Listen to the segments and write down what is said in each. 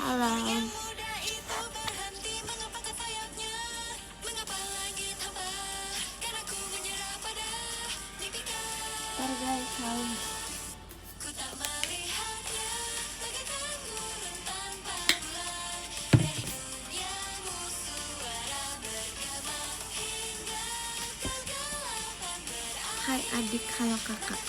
Halo. Ntar guys, halo. Hai adik, halo kakak.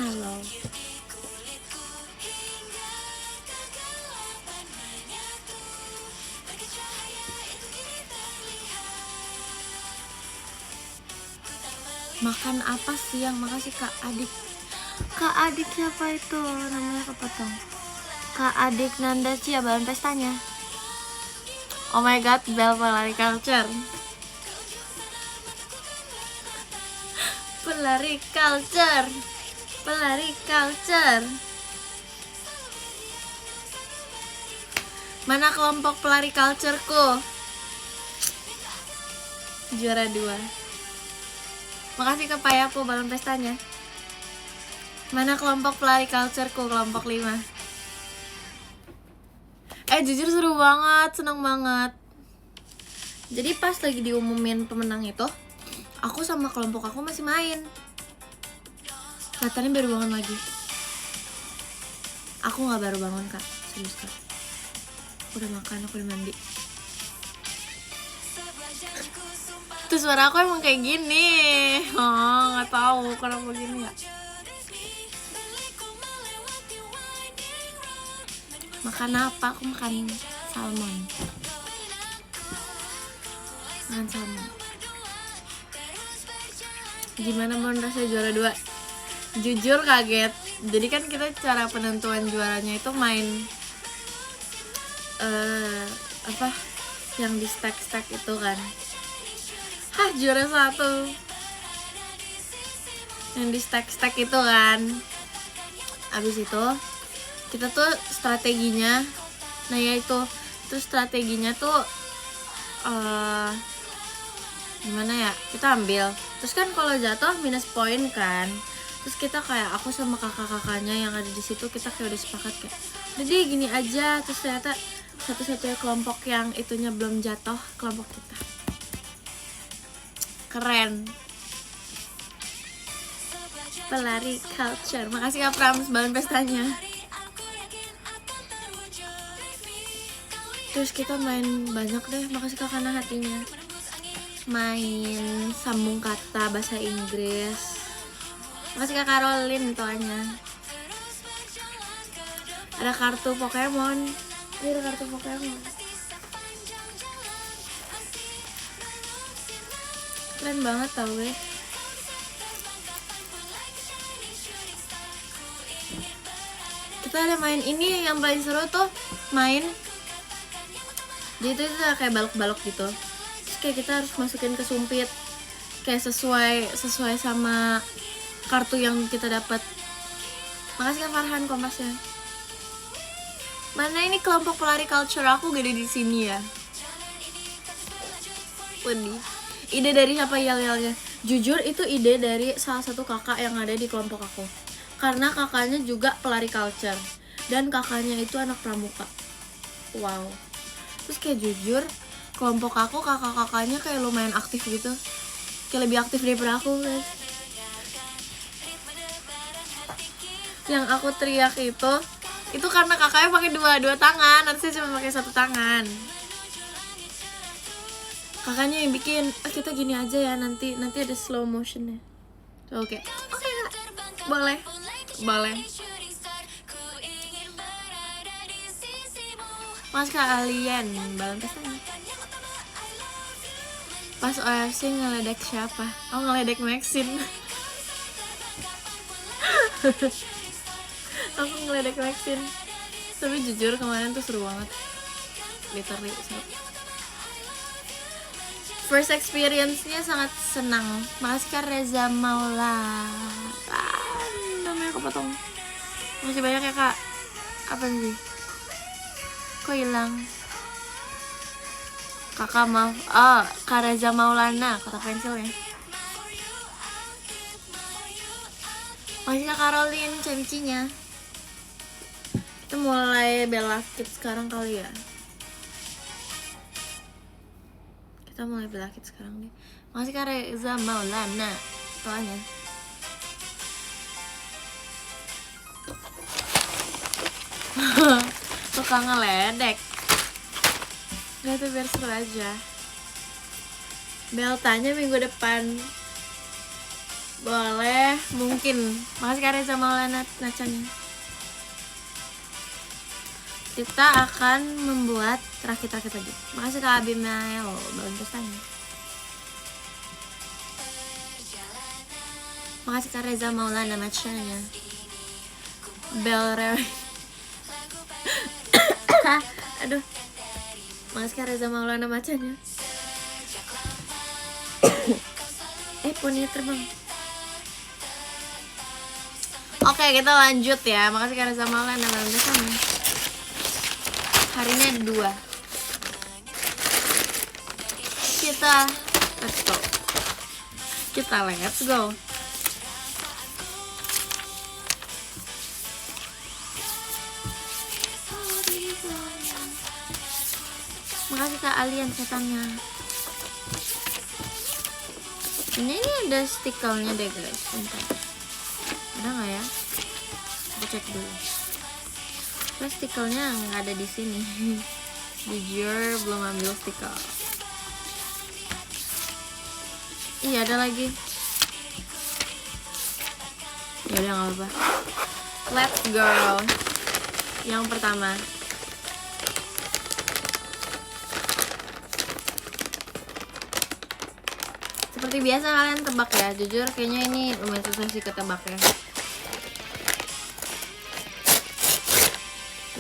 Halo. Makan apa siang? Makasih Kak Adik. Kak Adik siapa itu? Namanya kepotong. Kak Adik Nanda Cia, balon pestanya. Oh my god, Bel pelari culture. Pelari culture. Pelari culture. Mana kelompok pelari cultureku? Juara 2. Makasih ke Payapu balon pestanya. Mana kelompok pelari cultureku? Kelompok 5. Jujur seru banget, seneng banget. Jadi pas lagi diumumin pemenang itu, aku sama kelompok aku masih main. Katanya baru bangun lagi. Aku gak baru bangun Kak, serius Kak. Aku udah makan, aku udah mandi. Terus suara aku emang kayak gini. Gak tahu kenapa gini ya. Makan apa? Aku makan salmon. Makan salmon. Gimana mau rasanya juara 2? Jujur kaget. Jadi kan kita cara penentuan juaranya itu main apa yang di stack itu kan. Juara 1 yang di stack itu kan. Abis itu kita tuh strateginya, nah ya itu terus strateginya tuh gimana ya, kita ambil terus kan kalau jatuh minus poin kan. Terus kita kayak aku sama kakak-kakaknya yang ada di situ, kita kayak udah sepakat kayak jadi gini aja. Terus ternyata satu-satunya kelompok yang itunya belum jatuh kelompok kita. Keren. Pelari culture. Makasih Kak Prams balon pestanya. Terus kita main banyak deh. Makasih Kak Kana hatinya. Main sambung kata bahasa Inggris. Makasih Kak Caroline tuanya. Ada kartu Pokemon. Ini ada kartu Pokemon. Keren banget tau gue. Kita ada main ini yang paling seru tuh, main jadi itu kayak balok-balok gitu. Terus kayak kita harus masukin ke sumpit kayak sesuai sama kartu yang kita dapat. Makasih Kak Farhan kompasnya. Mana ini kelompok pelari culture aku gede di sini ya. Pedih. Ide dari siapa yel-yelnya? Jujur itu ide dari salah satu kakak yang ada di kelompok aku. Karena kakaknya juga pelari culture dan kakaknya itu anak pramuka. Wow. Terus kayak jujur kelompok aku kakak-kakaknya kayak lumayan aktif gitu. Kayak lebih aktif daripada aku guys. Yang aku teriak itu karena kakaknya pakai dua tangan, nanti saya cuma pakai 1 tangan. Kakaknya yang bikin, kita gini aja ya, nanti ada slow motionnya. Oke. Boleh. Mas Kak Alien, balon pestanya. Pas OFC ngeledek siapa? Oh, ngeledek Maxine. Aku ngeledek Maxine. Tapi jujur kemarin tuh seru banget, literally seru. First experience-nya sangat senang. Makasih Kak Reza Maula. Namanya kepotong. Makasih banyak ya Kak. Apa sih? Kok hilang? Kakak maaf. Oh, Kak Reza Maulana, kotak pensilnya. Makasih Kak Caroline, cemicinya. Kita mulai Bella Kids sekarang kali ya. Kita mulai Bella Kids sekarang deh. Makasih Kak Reza Maulana. Soalnya suka ngeledek. Gak tuh biar seru aja. Bel tanya minggu depan. Boleh, mungkin. Makasih Kak Reza Maulana nacanya. Kita akan membuat rakit-rakit lagi. Makasih Kak Abimael, bagus tanya. Makasih Kak Reza Maulana nacanya. Bel Rewe. Aduh. Makasih Kak Reza Maulana macanya. Poninya terbang. Oke, kita lanjut ya. Makasih Kak Reza Maulana bagusannya. Hari ini ada 2. Let's go. Let's go. Makasih Kak Alien setannya. Ini ada stikernya deh guys. Bentar. Ada nggak ya? Aku cek dulu. Terus stikernya nggak ada di sini. Jujur belum ambil stiker. Iya ada lagi. Ya udah nggak apa-apa. Let's go. Yang pertama. Seperti biasa kalian tebak ya. Jujur kayaknya ini lumayan susah sih ketebak ya.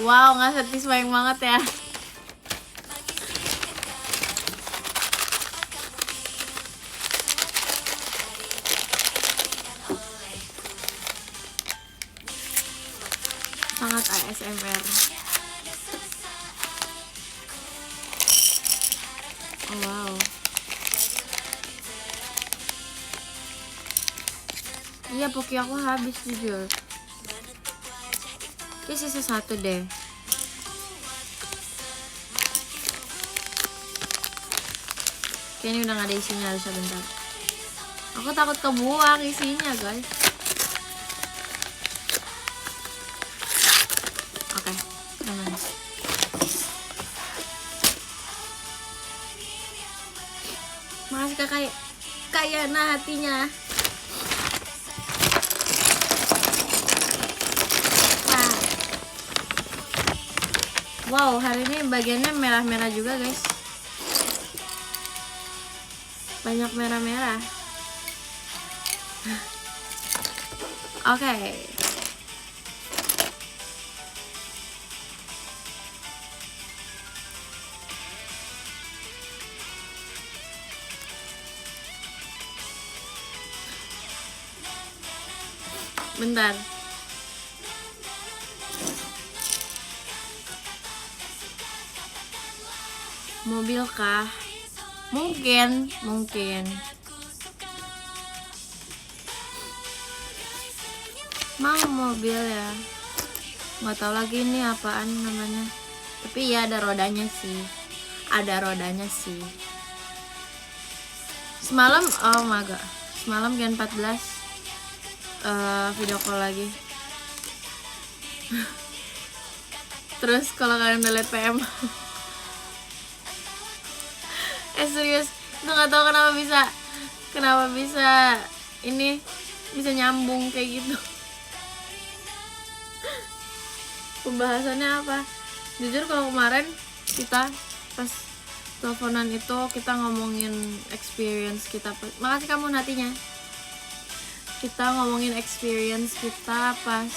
Wow, nggak satisfying banget ya. Sangat ASMR. Oh, wow. Iya, Poki aku habis jujur. Ini sisa 1 deh. Kayaknya udah gak ada isinya, harus sebentar. Aku takut kebuang isinya guys. Oke, aman. Makasih kakak Yana hatinya. Wow, hari ini bagiannya merah-merah juga guys. Banyak merah-merah. Oke. Bentar. Mobil kah? Mungkin. Mau mobil ya? Nggak tahu lagi ini apaan namanya. Tapi ya ada rodanya sih. Semalam, oh my god. Semalam Gen 14 video call lagi. Terus kalau kalian udah liat PM. Serius, itu nggak tahu kenapa bisa ini bisa nyambung kayak gitu. Pembahasannya apa? Jujur kalau kemarin kita pas teleponan itu kita ngomongin experience kita. Makasih kamu hatinya. Kita ngomongin experience kita pas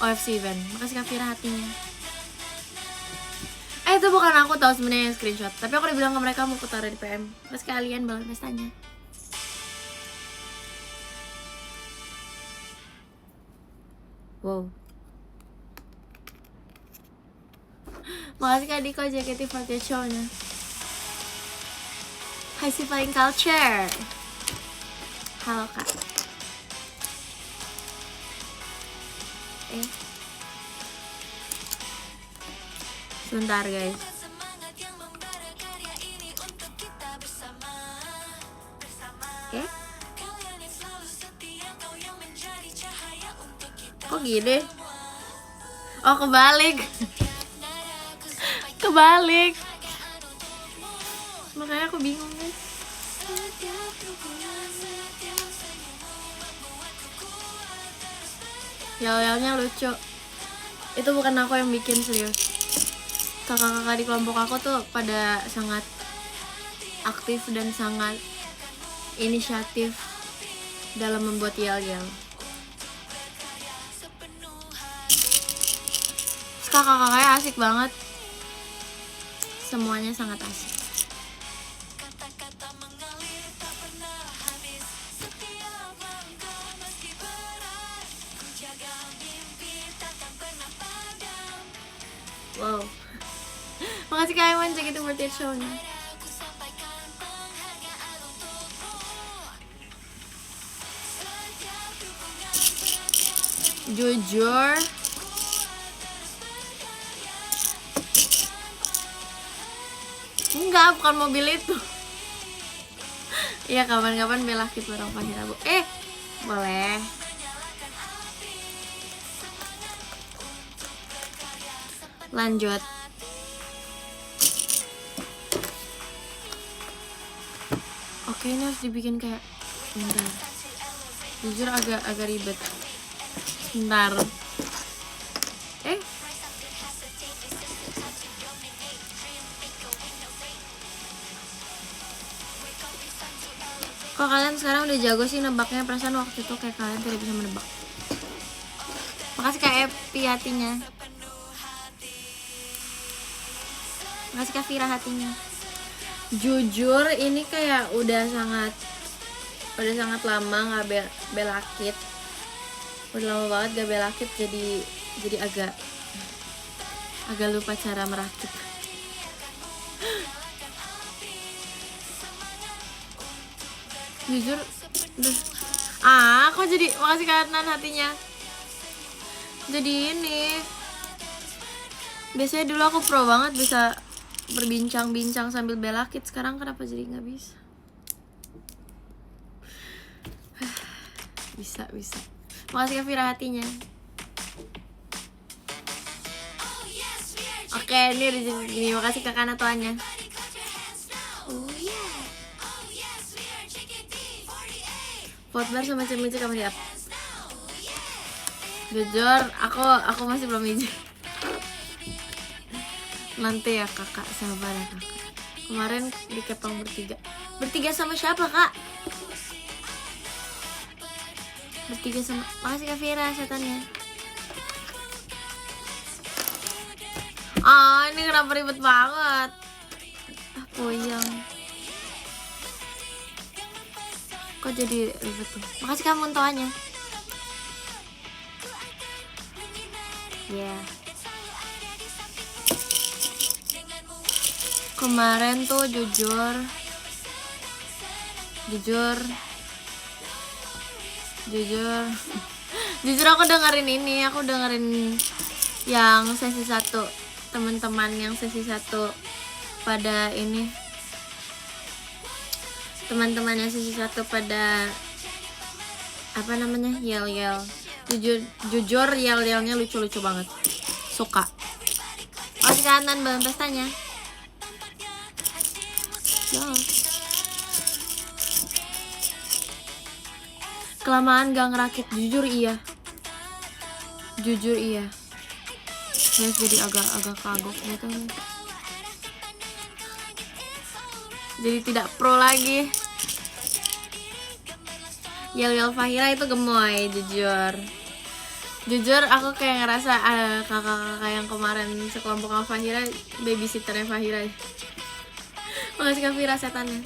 OFC event. Makasih Kak Fira hatinya. Itu bukan aku tahu sebenarnya yang screenshot, tapi aku udah bilang ke mereka mau aku taruh di PM. Terus kalian balon pestanya. Wow. Makasih Kak Diko JKT48 show-nya. Hai si Flying Culture. Halo Kak. Sebentar guys. Kok gini? Oh kebalik. Kebalik. Makanya aku bingung guys. Yel-yelnya lucu. Itu bukan aku yang bikin, serius. Kakak-kakak di kelompok aku tuh pada sangat aktif dan sangat inisiatif dalam membuat yel-yel. Kakak-kakaknya asik banget. Semuanya sangat asik. Wow. Makasih Kak Iwan JKT48 show-nya. Jujur enggak, bukan mobil itu. Iya, kapan-kapan bela kita orang Fahira Bu. Boleh. Lanjut. Oke, ini harus dibikin kayak bentar. Jujur agak ribet. Bentar. Kok kalian sekarang udah jago sih nebaknya? Perasaan waktu itu kayak kalian tidak bisa menebak. Makasih Kak Epi hatinya. Makasih Kak Vira hatinya. Jujur ini kayak udah sangat lama nggak belakit. Udah lama banget gak belakit, jadi agak lupa cara merakit. Jujur kok jadi, makasih kanan hatinya. Jadi ini biasanya dulu aku pro banget bisa berbincang-bincang sambil belakit. Sekarang kenapa jadi nggak bisa? Bisa. Makasih Kak Vira hatinya. Oke, ini udah jadi gini. Makasih Kak Kana tuanya. Potbar sama cemici kamu siap? Jujur, aku masih belum izin. Nanti ya kakak, sabar ya kakak. Kemarin dikepang bertiga sama siapa kak? Bertiga sama, makasih Kak Vira setannya. Ini kenapa ribet banget? Puyeng. Kok jadi ribet ya? Makasih kamu muntoannya. Yeah. Kemarin tuh jujur aku dengerin yang sesi 1, teman-teman yang sesi 1 pada ini, teman-teman yang sesi 1 pada apa namanya, yel-yel. Jujur yel-yelnya lucu-lucu banget, suka. Masih kanan balon pestanya. Kelamaan gak ngerakit, jujur iya. Guys, jadi agak kagok gitu. Jadi tidak pro lagi. Yel-yel Fahira itu gemoy, jujur. Jujur aku kayak ngerasa kakak-kakak yang kemarin sekelompok sama Fahira, babysitternya Fahira. Makasih Kak Fira setannya.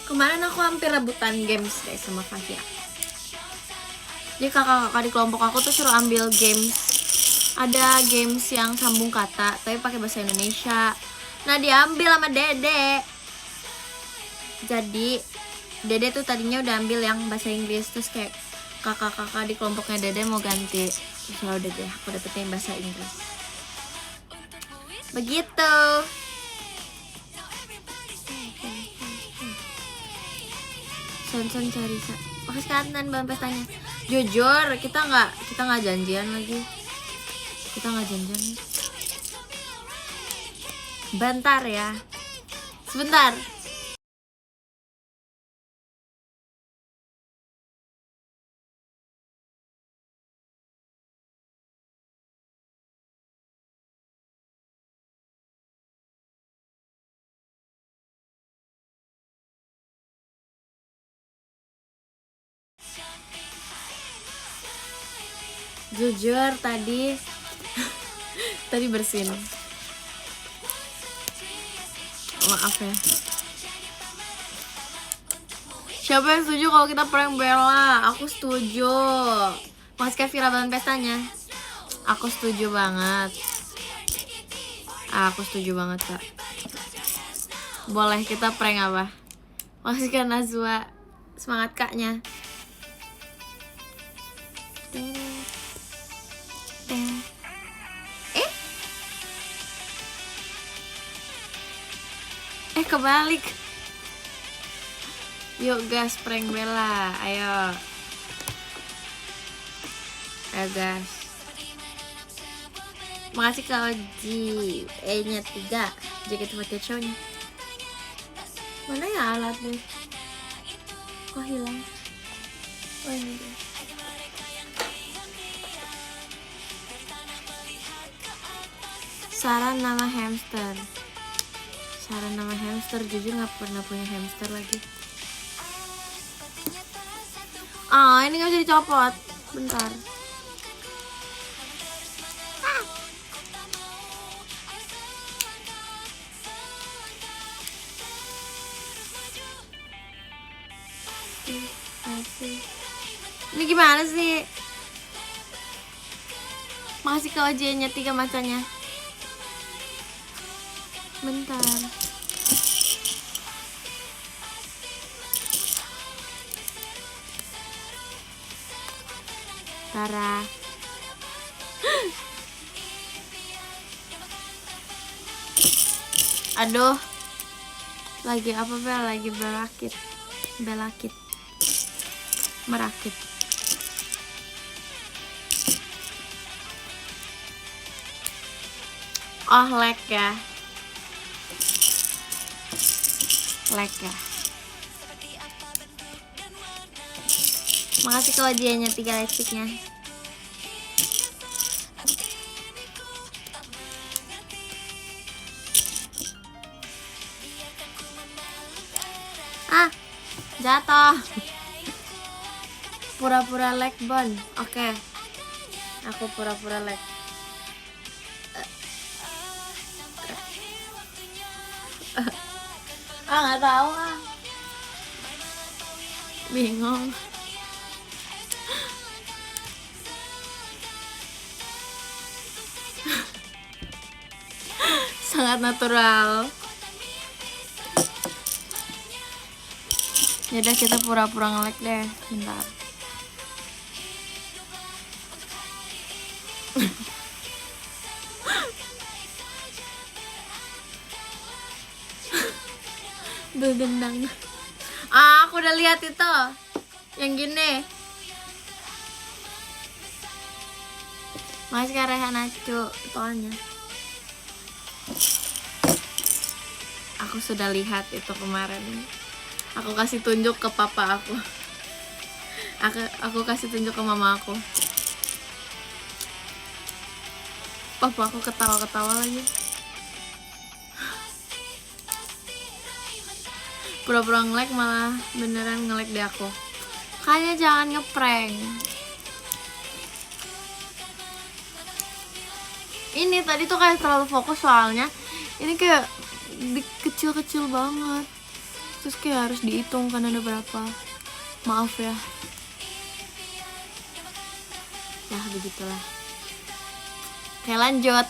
Kemarin aku hampir rebutan games deh sama Fahira. Jadi kakak-kakak di kelompok aku tuh suruh ambil games. Ada games yang sambung kata tapi pakai bahasa Indonesia. Nah diambil sama Dede. Jadi Dede tuh tadinya udah ambil yang bahasa Inggris, terus kayak kakak-kakak di kelompoknya Dede mau ganti. Terus ya udah deh, aku dapetin bahasa Inggris. Begitu. Son Carisa. Makasih Katan bahan pestanya. Jujur kita nggak janjian lagi. Kita nggak janjian. Bentar ya. Sebentar. Jujur tadi bersin. Maaf ya. Siapa yang setuju kalau kita prank Bella? Aku setuju. Mas Kevira bahan pestanya. Aku setuju banget. Aku setuju banget Kak. Boleh kita prank apa? Makasih Kak Nazwa. Semangat Kaknya. Kebalik. Yuk gas prank Bella. Ayo gas. Makasih Kak Oji. E-nya 3 JKT48 show-nya. Mana ya alatnya? Kok hilang? Oh ini dia. Saran nama hamster. Saran nama hamster, jujur gak pernah punya hamster lagi. Ini gak bisa dicopot. Bentar. Ini gimana sih? Makasih ke OJ-nya 3 macanya. Bentar. Tara. Aduh. Lagi apa Bel? Lagi berakit. Merakit. Oh, lag ya. Makasih kalau dianya 3 lightsticknya. Jatuh. Pura-pura lag Bon. Oke. Aku pura-pura lag. Nggak tahu bingung. Sangat natural. Yaudah kita pura-pura nge-lag deh. Bentar. Begendang. Aku udah lihat itu. Yang gini. Mas Rehan Acu soalnya. Aku sudah lihat itu kemarin. Aku kasih tunjuk ke papa aku. Aku kasih tunjuk ke mama aku. Papa aku ketawa-ketawa lagi. Pura-pura nge-lag malah beneran nge-lag di aku. Kayaknya jangan ngeprank. Ini tadi tuh kayak terlalu fokus soalnya ini kayak kecil-kecil banget. Terus kayak harus dihitung kan ada berapa. Maaf ya. Ya begitulah. Oke lanjut.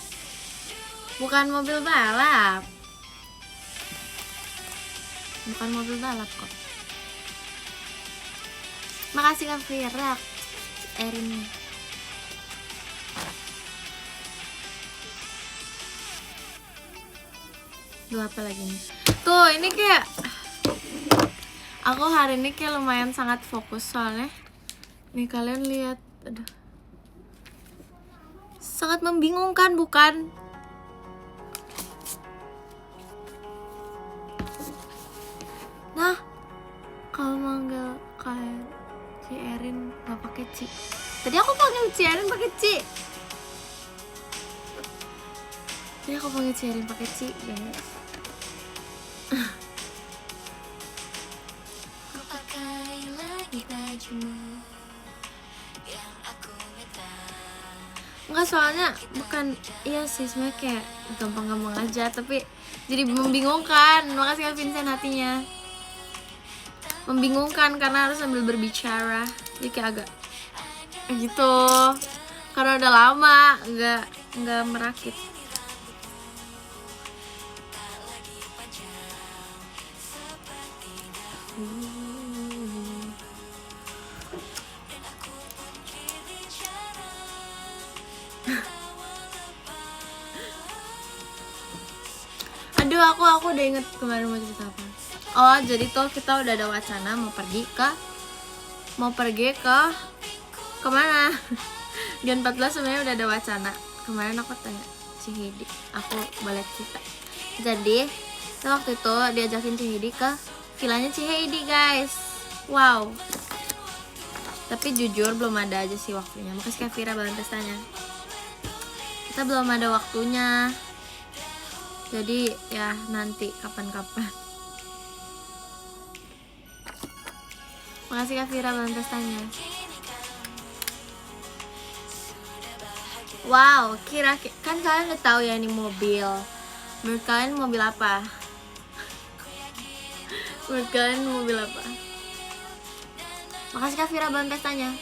Bukan mobil balap. Bukan mobil balap kok. Makasih Kak Fira. Erin. Duh apa lagi nih? Tuh ini kayak aku hari ini kayak lumayan sangat fokus soalnya nih kalian lihat, aduh, sangat membingungkan bukan? Nah, kalau manggil kayak Ci Erin nggak pakai Ci. Tadi aku panggil Ci Erin pakai Ci. Tadi aku panggil Ci Erin pakai Ci, guys. Enggak, soalnya bukan, iya sih sebenarnya kayak gampang-gampang aja tapi jadi membingungkan. Makasih Kak Vincent hatinya. Membingungkan karena harus sambil berbicara, jadi kayak agak gitu karena udah lama nggak merakit. Aduh, aku udah inget kemarin mau cerita apa. Oh, jadi tuh kita udah ada wacana mau pergi ke kemana? Gen 14 sebenarnya udah ada wacana. Kemarin aku tanya Cihidi, aku balik cerita. Jadi waktu itu diajakin Cihidi ke vilanya Cihidi, guys. Wow. Tapi jujur belum ada aja sih waktunya. Makasih Kak Fira banget tanya. Kita belum ada waktunya. Jadi ya nanti kapan-kapan. Makasih Kak Fira banget tanya. Wow, kira kan kalian udah tahu ya ini mobil. Menurut kalian mobil apa? Menurut kalian mobil apa? Makasih Kak Fira banget tanya.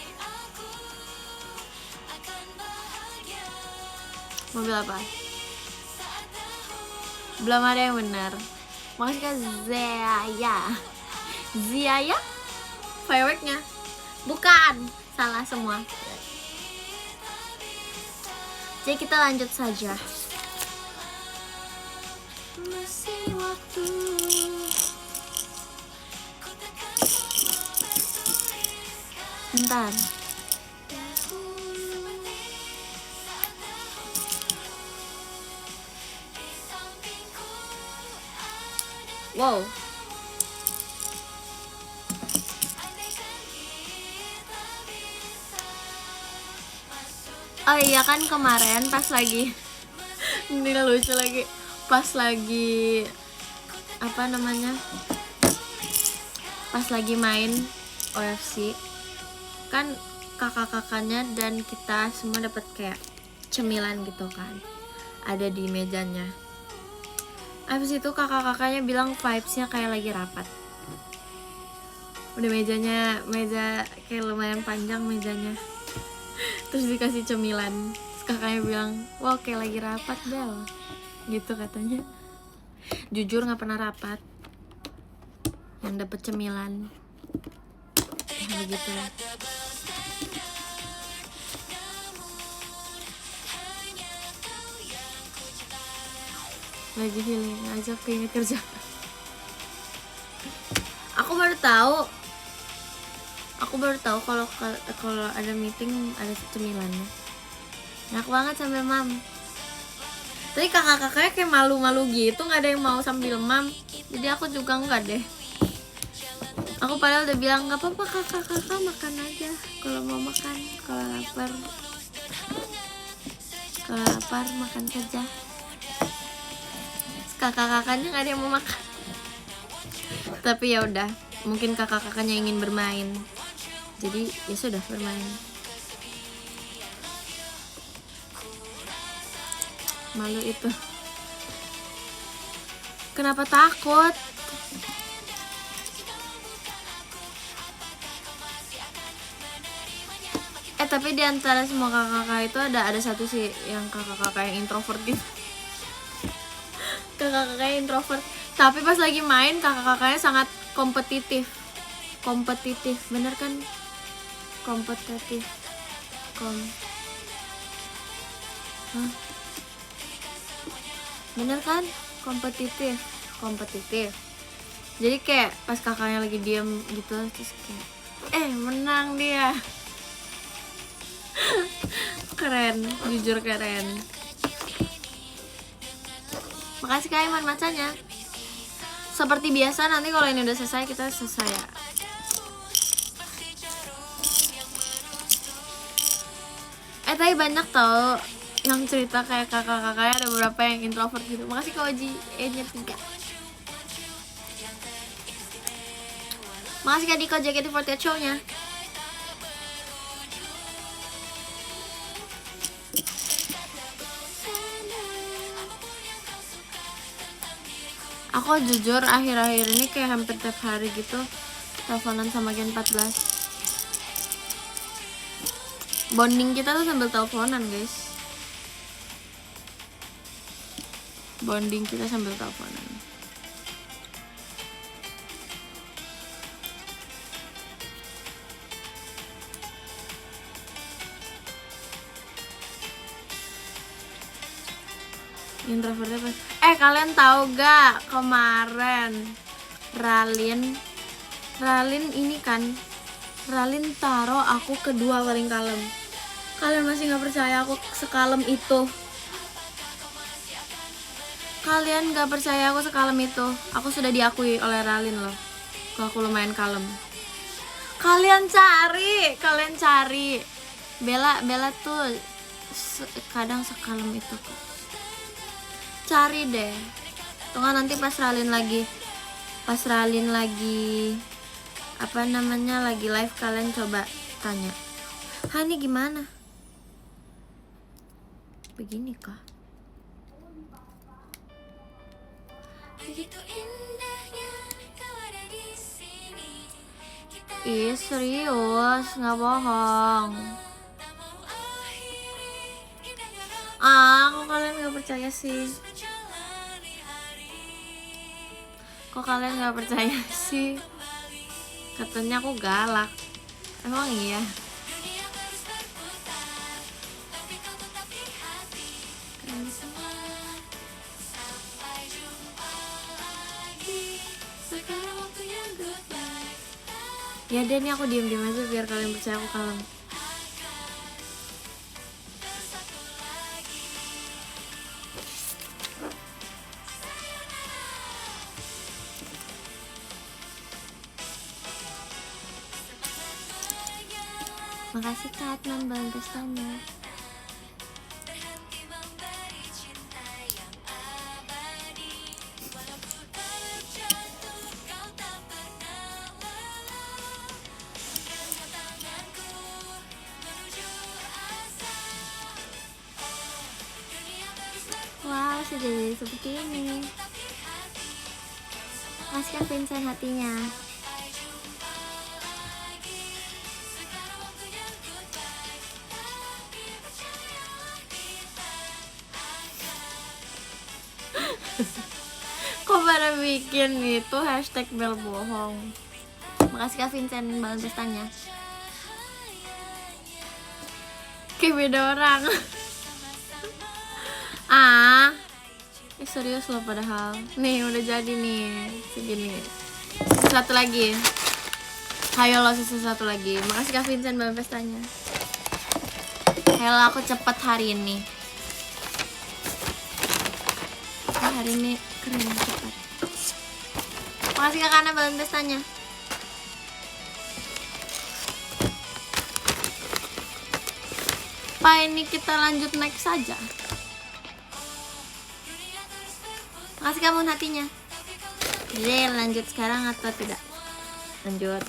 Mobil apa? Belum ada yang benar. Makasih Kak Ziaya fireworknya. Bukan, salah semua. Jadi kita lanjut saja. Masih waktu. Bentar. Wow. Oh iya kan kemarin pas lagi ini lucu lagi, pas lagi apa namanya, pas lagi main OFC kan kakak-kakaknya dan kita semua dapat kayak cemilan gitu kan, ada di mejanya. Abis itu kakak-kakaknya bilang vibesnya kayak lagi rapat. Udah meja kayak lumayan panjang mejanya. Terus dikasih cemilan. Terus kakaknya bilang, wah kayak lagi rapat Bel, gitu katanya. Jujur gak pernah rapat. Yang dapet cemilan ya begitu. Lagi healing aja keinget kerja. Aku baru tahu kalau ada meeting ada cemilannya. Enak banget sambil mam. Tapi kakak-kakaknya kayak malu-malu gitu, nggak ada yang mau sambil mam. Jadi aku juga nggak deh. Aku padahal udah bilang nggak apa-apa kakak-kakak makan aja kalau mau makan, kalau lapar makan saja. Kakak-kakaknya nggak ada yang mau makan. Tapi ya udah, mungkin kakak-kakaknya ingin bermain. Jadi ya sudah bermain. Malu itu. Kenapa takut? Tapi di antara semua kakak-kakak itu ada satu sih yang kakak-kakak yang introvert gitu. Kakak-kakak yang introvert. Tapi pas lagi main kakak-kakaknya sangat kompetitif. Bener kan? Kompetitif. Bener kan? Kompetitif. Jadi kayak pas kakaknya lagi diam gitu terus kayak menang dia. Keren, jujur keren. Makasih Kak Iman macanya. Seperti biasa nanti kalau ini udah selesai kita selesai ya. Tapi banyak tau yang cerita kayak kakak-kakaknya ada beberapa yang introvert gitu. Makasih Kak Oji, nya 3. Makasih Kak Diko JKT48 show-nya. Aku jujur akhir-akhir ini kayak hampir tiap hari gitu teleponan sama Gen 14. Bonding kita tuh sambil teleponan guys. Bonding kita sambil teleponan. Introvertnya pas. Kalian tahu gak kemarin Ralin ini kan, Ralin taro aku kedua paling kalem. Kalian masih nggak percaya aku sekalem itu? Kalian nggak percaya aku sekalem itu? Aku sudah diakui oleh Ralin loh kalau aku lumayan kalem. Kalian cari Bella tuh kadang sekalem itu kok. Cari deh. Tunggu nanti pas Ralin lagi lagi live kalian coba tanya, Hani gimana? Begini kah? Ih serius, nggak bohong. Kok kalian nggak percaya sih? Katanya aku galak. Emang iya? Ya deh, nih aku diem aja biar kalian percaya aku kalem. Makasih Kak Atman bahan pestanya. Wow, sudah jadi seperti ini. Makasih Kak Vincent hatinya. Kok pada bikin itu hashtag bel bohong. Makasih Kak Vincent bahan pestanya. Kayak beda orang. Serius loh padahal. Nih udah jadi nih segini. Satu lagi. Hayo lo satu lagi. Makasih Kak Vincent bahan pestanya. Hayo aku cepet hari ini. Hari ini keren cepat. Makasih Kak Kana bahan pestanya. Pak ini kita lanjut next saja. Makasih kamu hatinya. Jadi lanjut sekarang atau tidak? Lanjut.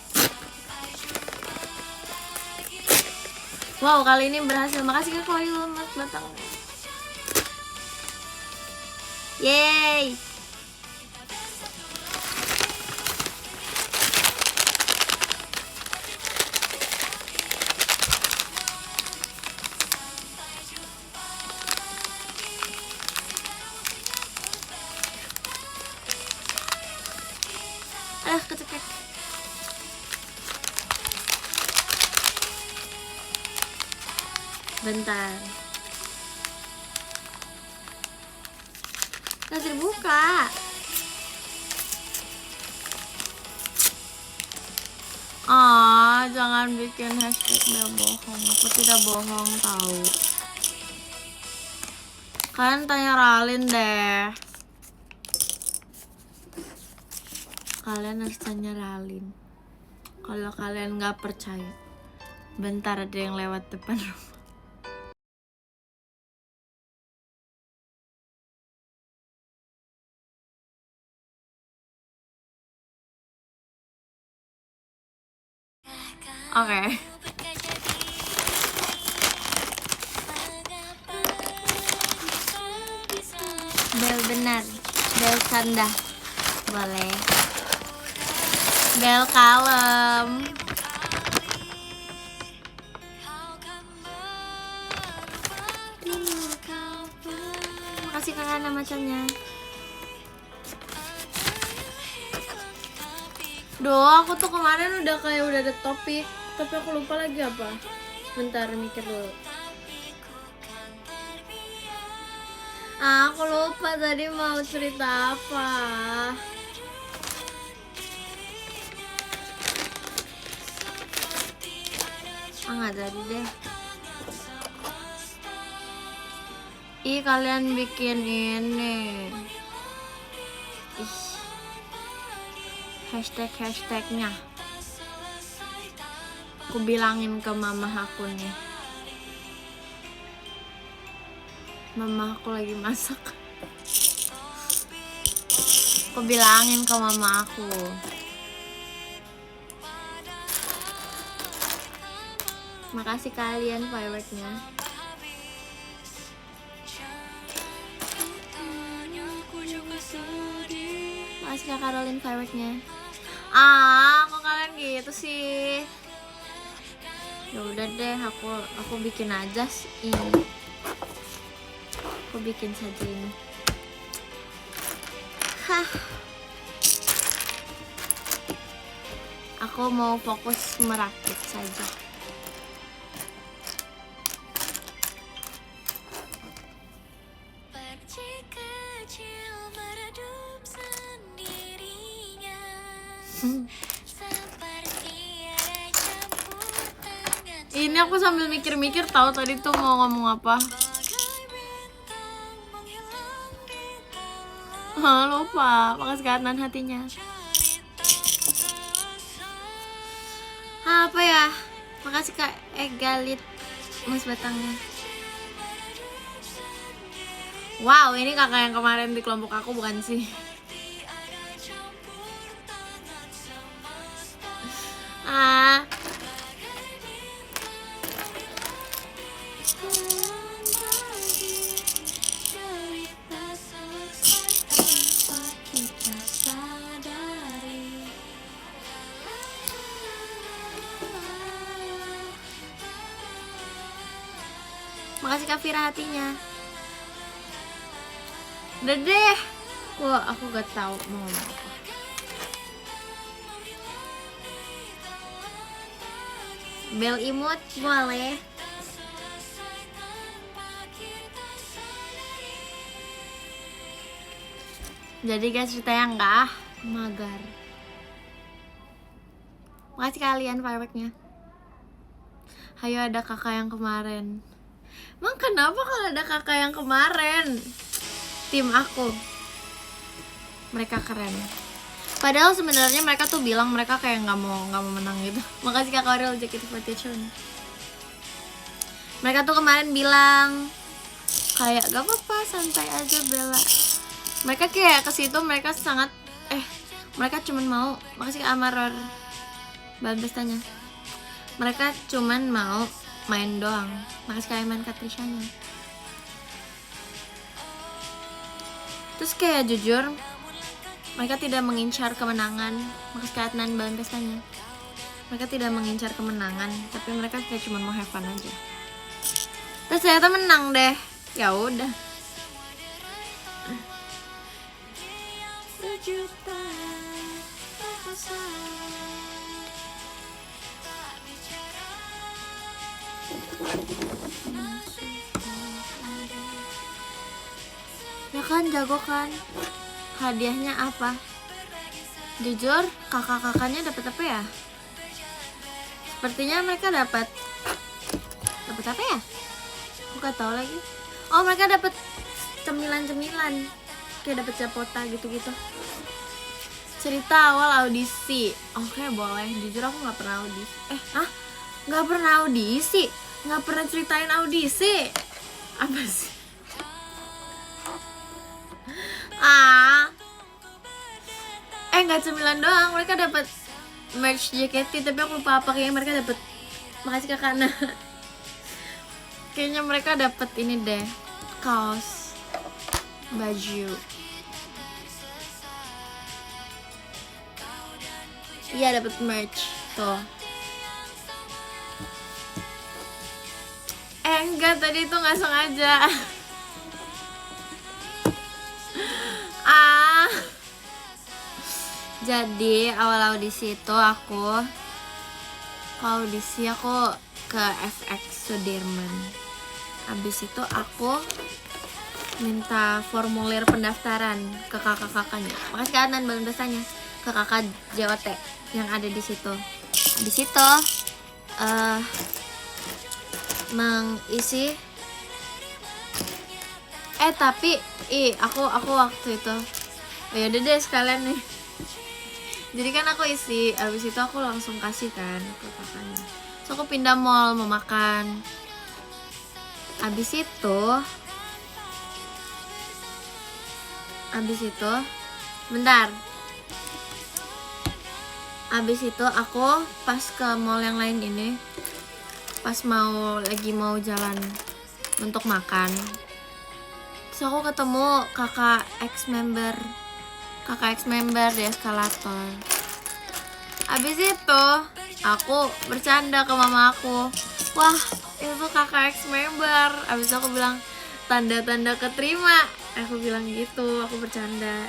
Wow, kali ini berhasil. Makasih Kak Koyu Mas Batang. Yeay. Kecekek. Bentar. Nggak terbuka. Jangan bikin hashtag Bel bohong. Aku tidak bohong tahu. Kalian tanya Ralin deh. Kalian harus tanya Ralin. Kalau kalian nggak percaya, bentar ada yang lewat depan rumah. Oke. Bel benar. Bel canda. Boleh. Bel kalem. Makasih kakak nama macannya. Aku tuh kemarin udah ada topik, tapi aku lupa lagi apa. Bentar mikir dulu. Aku lupa tadi mau cerita apa. Nggak jadi deh. Ih, kalian bikin ini. Ih. Hashtagnya. Aku bilangin ke mama aku nih. Mama aku lagi masak. Aku bilangin ke mama aku. Makasih kalian fireworknya. Makasih Kak Caroline fireworknya. Kok kalian gitu sih? Ya udah deh, aku bikin aja sih. Aku bikin saja ini. Aku mau fokus merakit saja. Ini aku sambil mikir-mikir tahu tadi tuh mau ngomong apa. Lupa. Makasih kanan hatinya. Apa ya? Makasih Kak Egalit Mas Batangnya. Wow, ini kakak yang kemarin di kelompok aku bukan sih? Makasih Kak Fira hatinya. Udah deh. Aku gak tahu mau ngomong apa. Bel imut boleh. Jadi guys, ceritanya enggak magar. Makasih kalian fireworknya. Hayo ada kakak yang kemarin. Emang kenapa kalau ada kakak yang kemarin? Tim aku, mereka keren. Padahal sebenarnya mereka tuh bilang mereka kayak nggak mau menang gitu. Makasih Kak Aurel Jacket Invitation. Mereka tuh kemarin bilang kayak gak apa-apa, santai aja Bella. Mereka kayak ke situ mereka sangat mereka cuman mau. Makasih Kak Amaror. Bagus tanya. Mereka cuman mau main doang. Makasih Kak Iman Katrishanya. Terus kayak jujur mereka tidak mengincar kemenangan. Makasih Adnan Balon Pestanya. Mereka tidak mengincar kemenangan, tapi mereka kayak cuma mau have fun aja. Terus ternyata menang deh. Ya udah. Ya kan, jago kan. Hadiahnya apa? Jujur, kakak-kakaknya dapat apa ya? Sepertinya mereka dapat apa ya? Aku gak tahu lagi. Oh, mereka dapat cemilan-cemilan. Kayak dapat capota gitu-gitu. Cerita awal audisi. Oke, boleh. Jujur aku nggak pernah audisi. Nggak pernah audisi? Nggak pernah ceritain audisi? Apa sih? Nggak cemilan doang. Mereka dapat merch JKT, tapi aku lupa apa. Kayaknya mereka dapat. Makasih Kakak Ana. Kayaknya mereka dapat ini deh, kaos, baju. Iya, dapat merch tuh. Enggak, tadi itu nggak sengaja. Jadi awal audisi itu aku ke FX Sudirman. Habis itu aku minta formulir pendaftaran ke kakak-kakaknya. Makasih Kanan Balon Pestanya. Ke kakak JOT yang ada di situ. Habis itu mengisi aku waktu itu ya udah deh sekalian nih. Jadi kan aku isi, habis itu aku langsung kasih kan ke kakaknya. So aku pindah mall mau makan. Habis itu bentar. Habis itu aku pas ke mall yang lain ini, pas mau jalan untuk makan, terus aku ketemu kakak ex member di eskalator. Habis itu aku bercanda ke mama aku, wah itu kakak ex member. Habis itu aku bilang tanda-tanda keterima, aku bilang gitu, aku bercanda.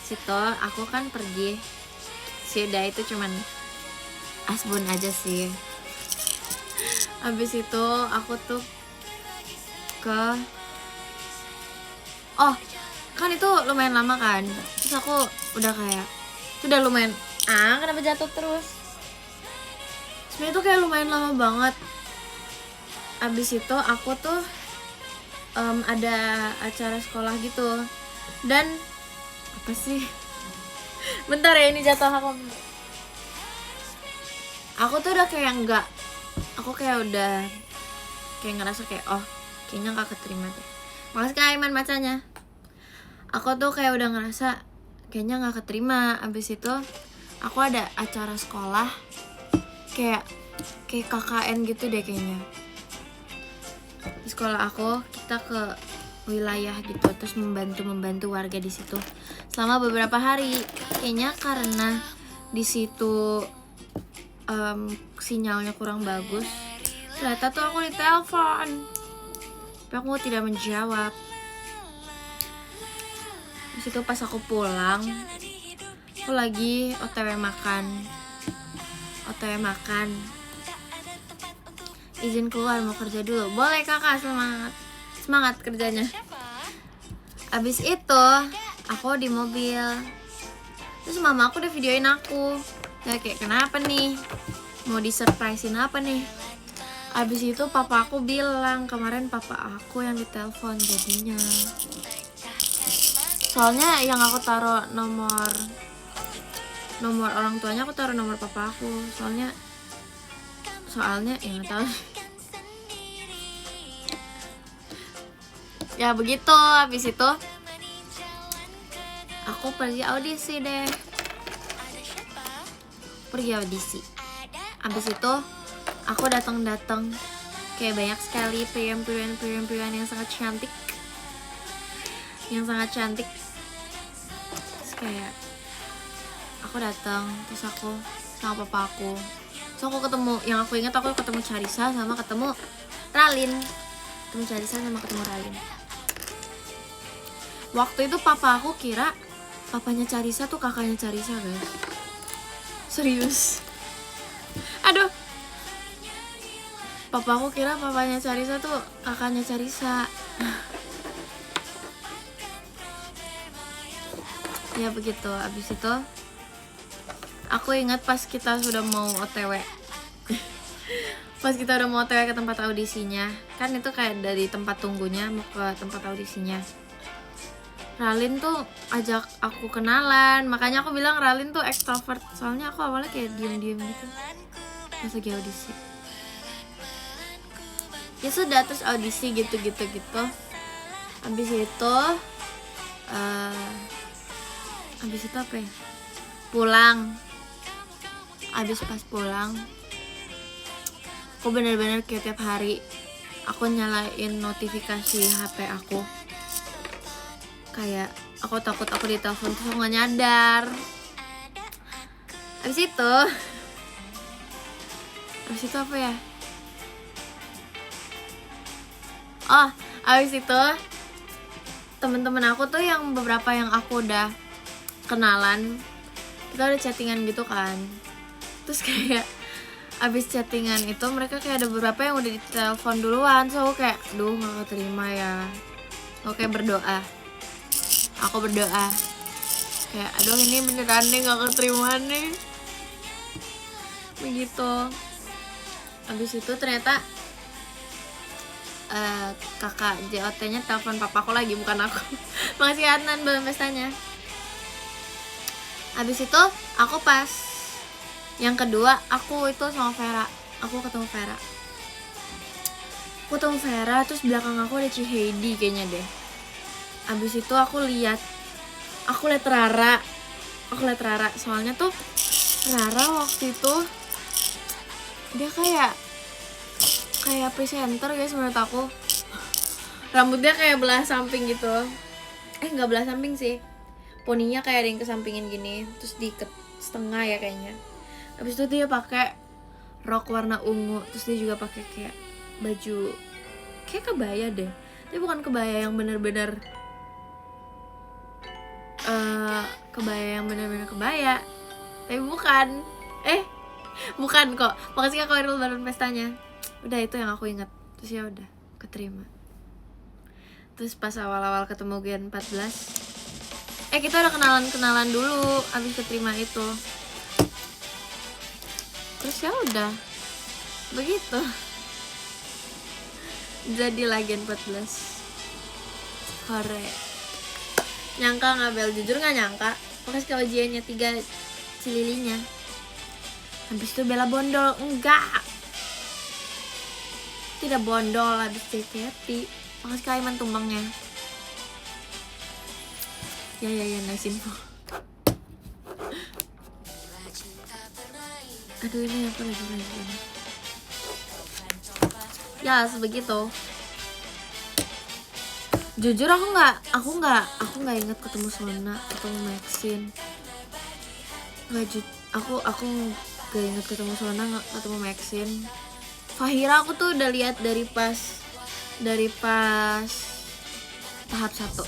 Situ aku kan pergi, udah itu cuman asbun aja sih. Habis itu aku tuh kan itu lumayan lama kan, terus aku udah kayak itu udah lumayan kenapa jatuh terus. Sebenarnya tuh kayak lumayan lama banget. Habis itu aku tuh ada acara sekolah gitu, dan apa sih, bentar ya, ini jatuh aku tuh udah kayak udah kayak ngerasa kayak kayaknya gak keterima deh. Makasih Kak Aiman bacanya. Aku tuh kayak udah ngerasa kayaknya gak keterima. Abis itu aku ada acara sekolah kayak KKN gitu deh kayaknya. Di sekolah aku kita ke wilayah gitu, terus membantu warga di situ selama beberapa hari. Kayaknya karena di situ sinyalnya kurang bagus, ternyata tuh aku ditelepon, tapi aku tidak menjawab. Di situ pas aku pulang, aku lagi OTW makan. Izin keluar mau kerja dulu. Boleh kakak, semangat kerjanya. Abis itu aku di mobil, terus mama aku udah videoin aku. Ya kayak kenapa nih, mau disurprisein apa nih. Abis itu papa aku bilang kemarin papa aku yang ditelepon jadinya. Soalnya yang aku taruh nomor orang tuanya, aku taruh nomor papa aku. Soalnya ya nggak tahu. Ya begitu. Habis itu aku pergi audisi. Habis itu aku datang kayak banyak sekali pilihan yang sangat cantik. yang sangat cantik. Terus kayak aku datang, terus aku sama papa aku, terus aku ketemu, yang aku ingat aku ketemu Charissa sama ketemu Ralin. Ketemu Charissa sama ketemu Ralin. Waktu itu papa aku kira papanya Charissa tuh kakaknya Charissa, guys. Serius. Aduh. Papa aku kira papanya Charissa tuh kakaknya Charissa. Ya begitu. Abis itu aku ingat pas kita sudah mau OTW. Pas kita udah mau OTW ke tempat audisinya, kan itu kayak dari tempat tunggunya mau ke tempat audisinya. Ralin tuh ajak aku kenalan, makanya aku bilang Ralin tuh extrovert. Soalnya aku awalnya kayak diem-diem gitu pas lagi audisi. Ya sudah, terus audisi gitu. Abis itu apa ya? Pulang. Abis pas pulang, aku bener-bener kayak tiap hari aku nyalain notifikasi HP aku. Kayak aku takut aku ditelepon terus aku gak nyadar. Abis itu apa ya? Oh, abis itu temen-temen aku tuh yang beberapa yang aku udah kenalan, kita udah chattingan gitu kan. Terus kayak abis chattingan itu mereka kayak ada beberapa yang udah ditelepon duluan. So aku kayak, duh gak keterima ya. Aku kayak berdoa. Aku berdoa kayak, aduh ini beneran nih gak keterima nih. Begitu. Abis itu ternyata kakak JOT-nya telepon papaku lagi, bukan aku. Makasih Adnan belum pestanya. Abis itu aku pas yang kedua aku itu sama Vera. Aku ketemu Vera. Terus belakang aku ada Ciheidi kayaknya deh. Abis itu aku lihat Rara. Soalnya tuh Rara waktu itu dia kayak presenter guys menurut aku. Rambutnya kayak belah samping gitu. Nggak belah samping sih, poninya kayak ada yang kesampingin gini, terus diikat setengah ya kayaknya. Habis itu dia pakai rok warna ungu, terus dia juga pakai kayak baju kayak kebaya deh. Tapi bukan kebaya yang bener-bener kebaya. Tapi bukan kok. Makasih Kak Koirul balon pestanya. Udah itu yang aku ingat. Terus ya udah keterima. Terus pas awal-awal ketemu Gen 14, kita udah kenalan dulu abis keterima itu. Terus ya udah begitu. Jadi Gen 14 Kore. Nyangka nggak Bel? Jujur nggak nyangka. Makasih ke ujiannya 3 cililinya. Habis itu Bella bondol. Enggak, tidak bondol, habis JKT. Makasih ke Aiman tumbangnya. Ya nice info. Aduh ini apa lagi. Ya sebegitu. Jujur aku nggak inget ketemu Sona, ketemu Maxine. Aku gak inget ketemu Sona, ketemu Maxine. Fahira aku tuh udah lihat dari pas tahap 1.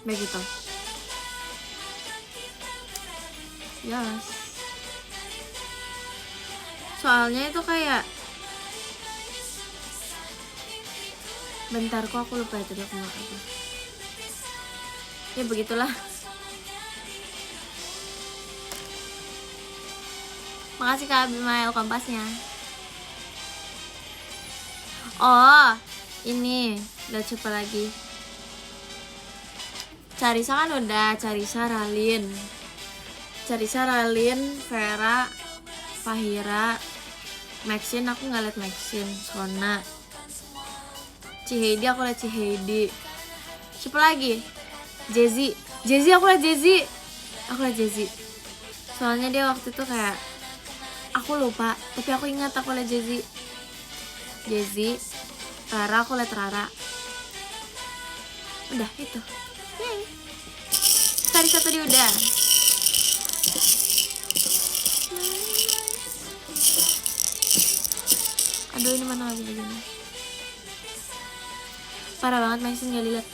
Begitu. Yes. Soalnya itu kayak bentar kok aku lupa tadi aku mau apa. Ya begitulah. Makasih Kak Abimael kompasnya. Oh, ini udah coba lagi. Charissa kan udah, Charissa Ralin, Vera, Fahira, Maxine aku nggak liat Maxine, Sona, Ciheidi aku liat Ciheidi. Siapa lagi? Jezi aku liat Jezi. Soalnya dia waktu itu kayak aku lupa, tapi aku ingat aku liat Jezi. Rara aku liat Rara. Udah itu. Yay. Cari satu di udah. Aduh, ini mana lagi begini. Parah banget, Maxine gak dilihat.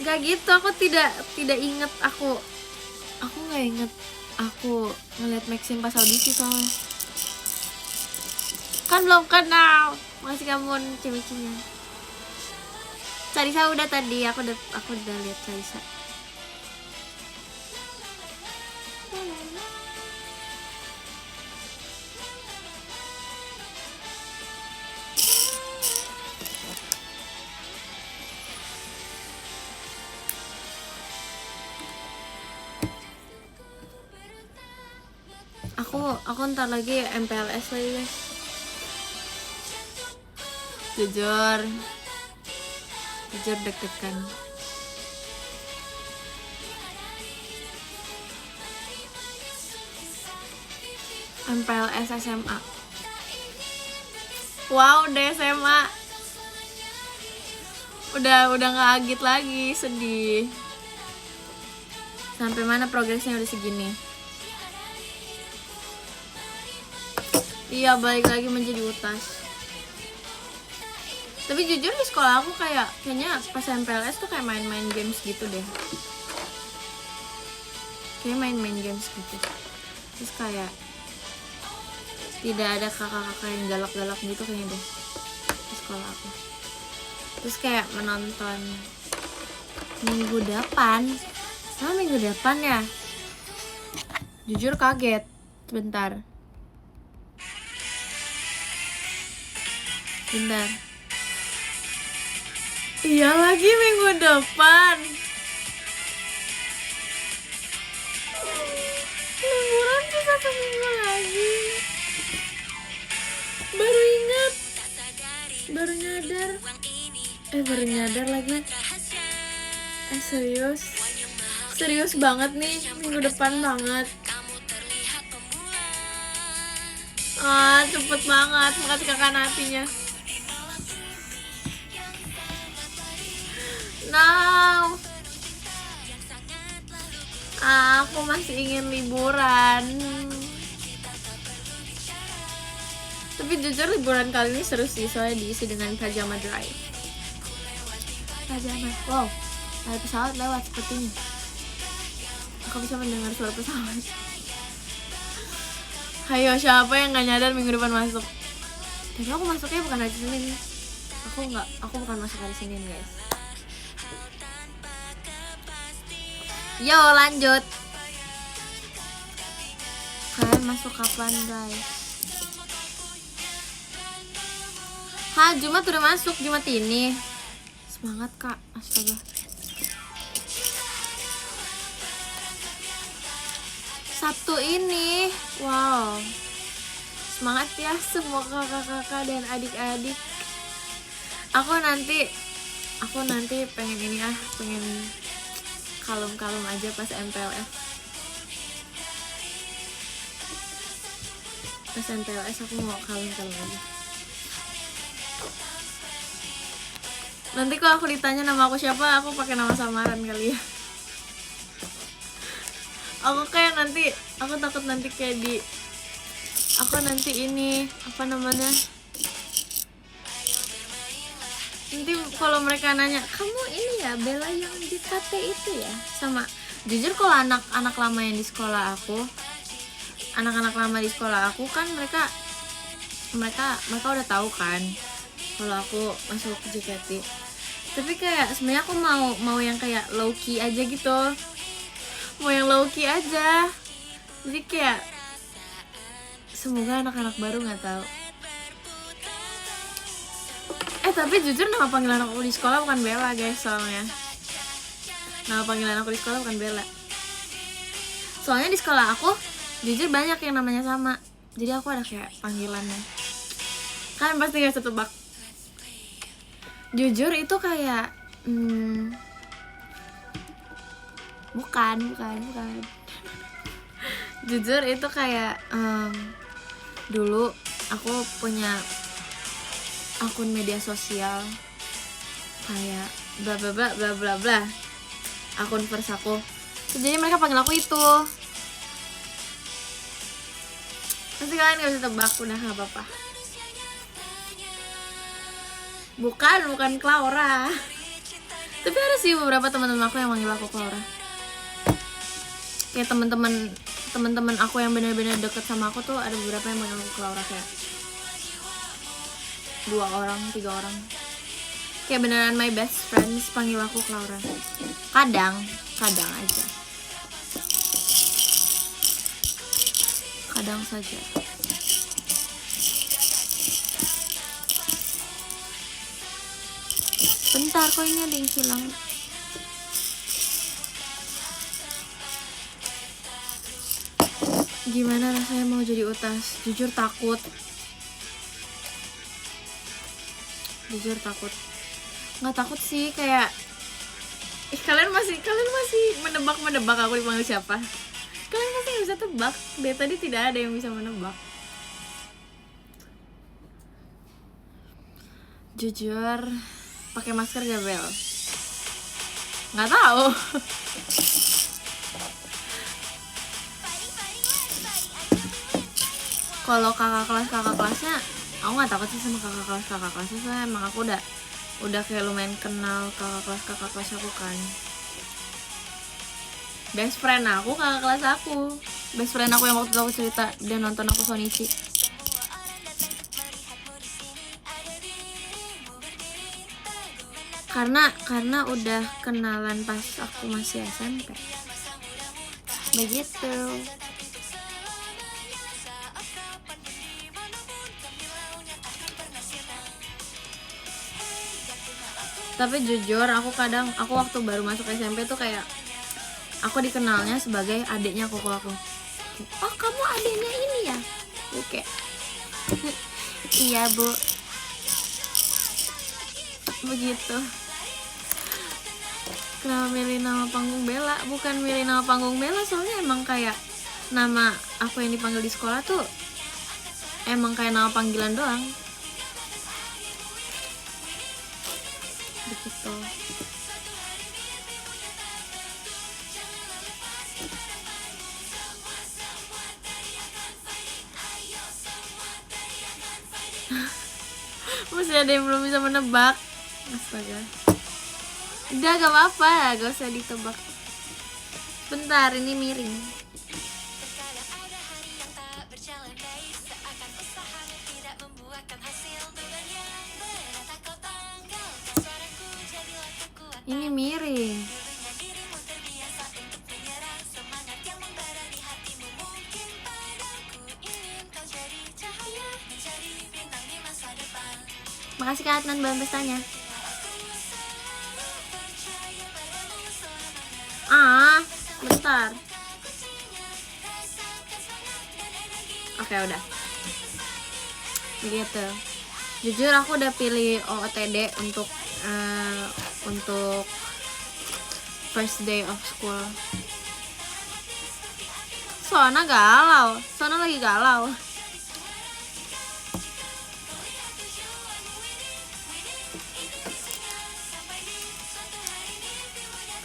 Gak gitu, aku tidak inget aku gak inget aku ngeliat Maxine pas audisi soalnya. Kan belum kenal. Makasih kamu cewek-ceweknya. Carisa udah tadi, aku udah lihat Carisa. Aku ntar lagi MPLS lagi guys. Jujur deg-degan. MPLS SMA. Wow, udah SMA. Udah nggak agit lagi, sedih. Sampai mana progresnya udah segini? Iya, balik lagi menjadi utas. Tapi jujur di sekolah aku kayaknya pas MPLS tuh kayak main-main games gitu deh. Kayak main-main games gitu. Terus kayak tidak ada kakak-kakak yang galak-galak gitu kayaknya deh di sekolah aku. Terus kayak menonton minggu depan. Sama minggu depan ya. Jujur kaget. Bentar. Iya lagi minggu depan. Liburan sisa seminggu lagi. Baru ingat. Baru nyadar lagi. Serius banget nih, minggu depan banget. Cepet banget. Makasih kakak Natinya. No. Aku masih ingin liburan. Tapi jujur liburan kali ini seru sih, soalnya diisi dengan pajama drive. Wow, ada pesawat lewat sepertinya. Aku bisa mendengar suara pesawat. Hayo, siapa yang gak nyadar minggu depan masuk? Tapi aku masuknya bukan hari Senin. Aku bukan masuk hari Senin guys. Yo, lanjut. Kalian masuk kapan guys? Jumat udah masuk, Jumat ini. Semangat kak, astaga. Sabtu ini, wow. Semangat ya semua kakak-kakak dan adik-adik. Aku nanti pengen kalem-kalem aja pas MPLS. Pas MPLS aku mau kalem-kalem aja. Nanti kalau aku ditanya nama aku siapa, aku pakai nama samaran kali ya. Aku takut nanti kayak aku nanti ini apa namanya, nanti kalau mereka nanya, kamu ini ya Bella yang di KT itu ya, sama. Jujur kalau anak-anak lama yang di sekolah aku, anak-anak lama di sekolah aku kan mereka udah tahu kan kalau aku masuk ke JKT. Tapi kayak sebenarnya aku mau yang kayak low key aja gitu, mau yang low key aja. Jadi kayak semoga anak-anak baru nggak tahu. Tapi jujur nama panggilan aku di sekolah bukan Bella guys, soalnya nama panggilan aku di sekolah bukan Bella. Soalnya di sekolah aku jujur banyak yang namanya sama, jadi aku ada kayak panggilannya. Kalian pasti gak setebak. Jujur itu kayak bukan. Jujur itu kayak dulu aku punya akun media sosial kayak bla bla bla bla bla bla. akun first aku. Jadi mereka panggil aku itu. Pasti kalian gak bisa tebak, udah gak apa-apa. Bukan Clara. Tapi ada sih beberapa teman-teman aku yang manggil aku Clara. Kayak teman-teman aku yang benar-benar deket sama aku tuh ada beberapa yang manggil aku Clara, kayak 2 orang, 3 orang. Kayak beneran my best friends panggil aku Clara. Kadang aja. Kadang saja. Bentar, kok ini ada yang hilang. Gimana rasanya mau jadi utas? Jujur takut. Nggak takut sih, kayak kalian masih menebak aku dipanggil siapa. Kalian pasti nggak bisa tebak. Dari tadi tidak ada yang bisa menebak. Jujur, pakai masker gak, Bel? Nggak tahu. Kalau kakak kelasnya, aku nggak takut sih sama kakak kelasnya. Soalnya emang aku udah kayak lumayan kenal kakak kelas aku kan. Best friend aku kakak kelas aku. Best friend aku yang waktu itu aku cerita dia nonton aku Shonichi. Karena udah kenalan pas aku masih SMP. Begitu. Tapi jujur aku waktu baru masuk SMP tuh kayak aku dikenalnya sebagai adiknya koko aku. Oh, kamu adiknya ini ya? Oke. Iya, Bu. Begitu. Kenapa milih nama panggung Bella? Bukan milih nama panggung Bella, soalnya emang kayak nama aku yang dipanggil di sekolah tuh emang kayak nama panggilan doang. Begitu. Masih ada yang belum bisa menebak. Astaga. Udah gak apa-apa, gak usah ditebak. Bentar, ini miring. Ini miring. Makasih Kak Adnan bahan pestanya. Bentar. Oke, udah. Begitu. Jujur aku udah pilih OOTD untuk first day of school. Sona lagi galau.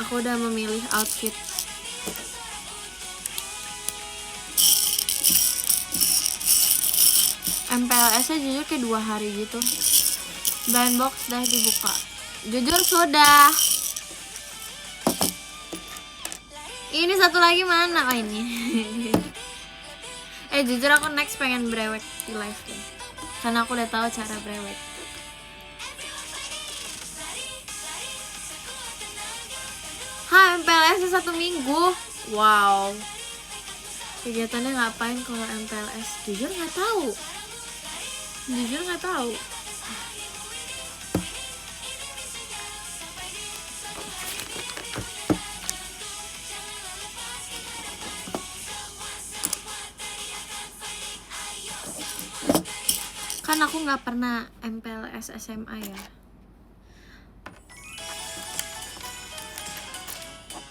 Aku udah memilih outfit. MPLS-nya jujur kayak 2 hari gitu. Blind box udah dibuka. Jujur sudah. Ini satu lagi mana? Oh ini. Jujur aku next pengen brewek di live deh. Karena aku udah tahu cara brewek. MPLS 1 minggu. Wow. Kegiatannya ngapain kalau MPLS? Jujur nggak tahu. Kan aku nggak pernah MPLS SMA ya.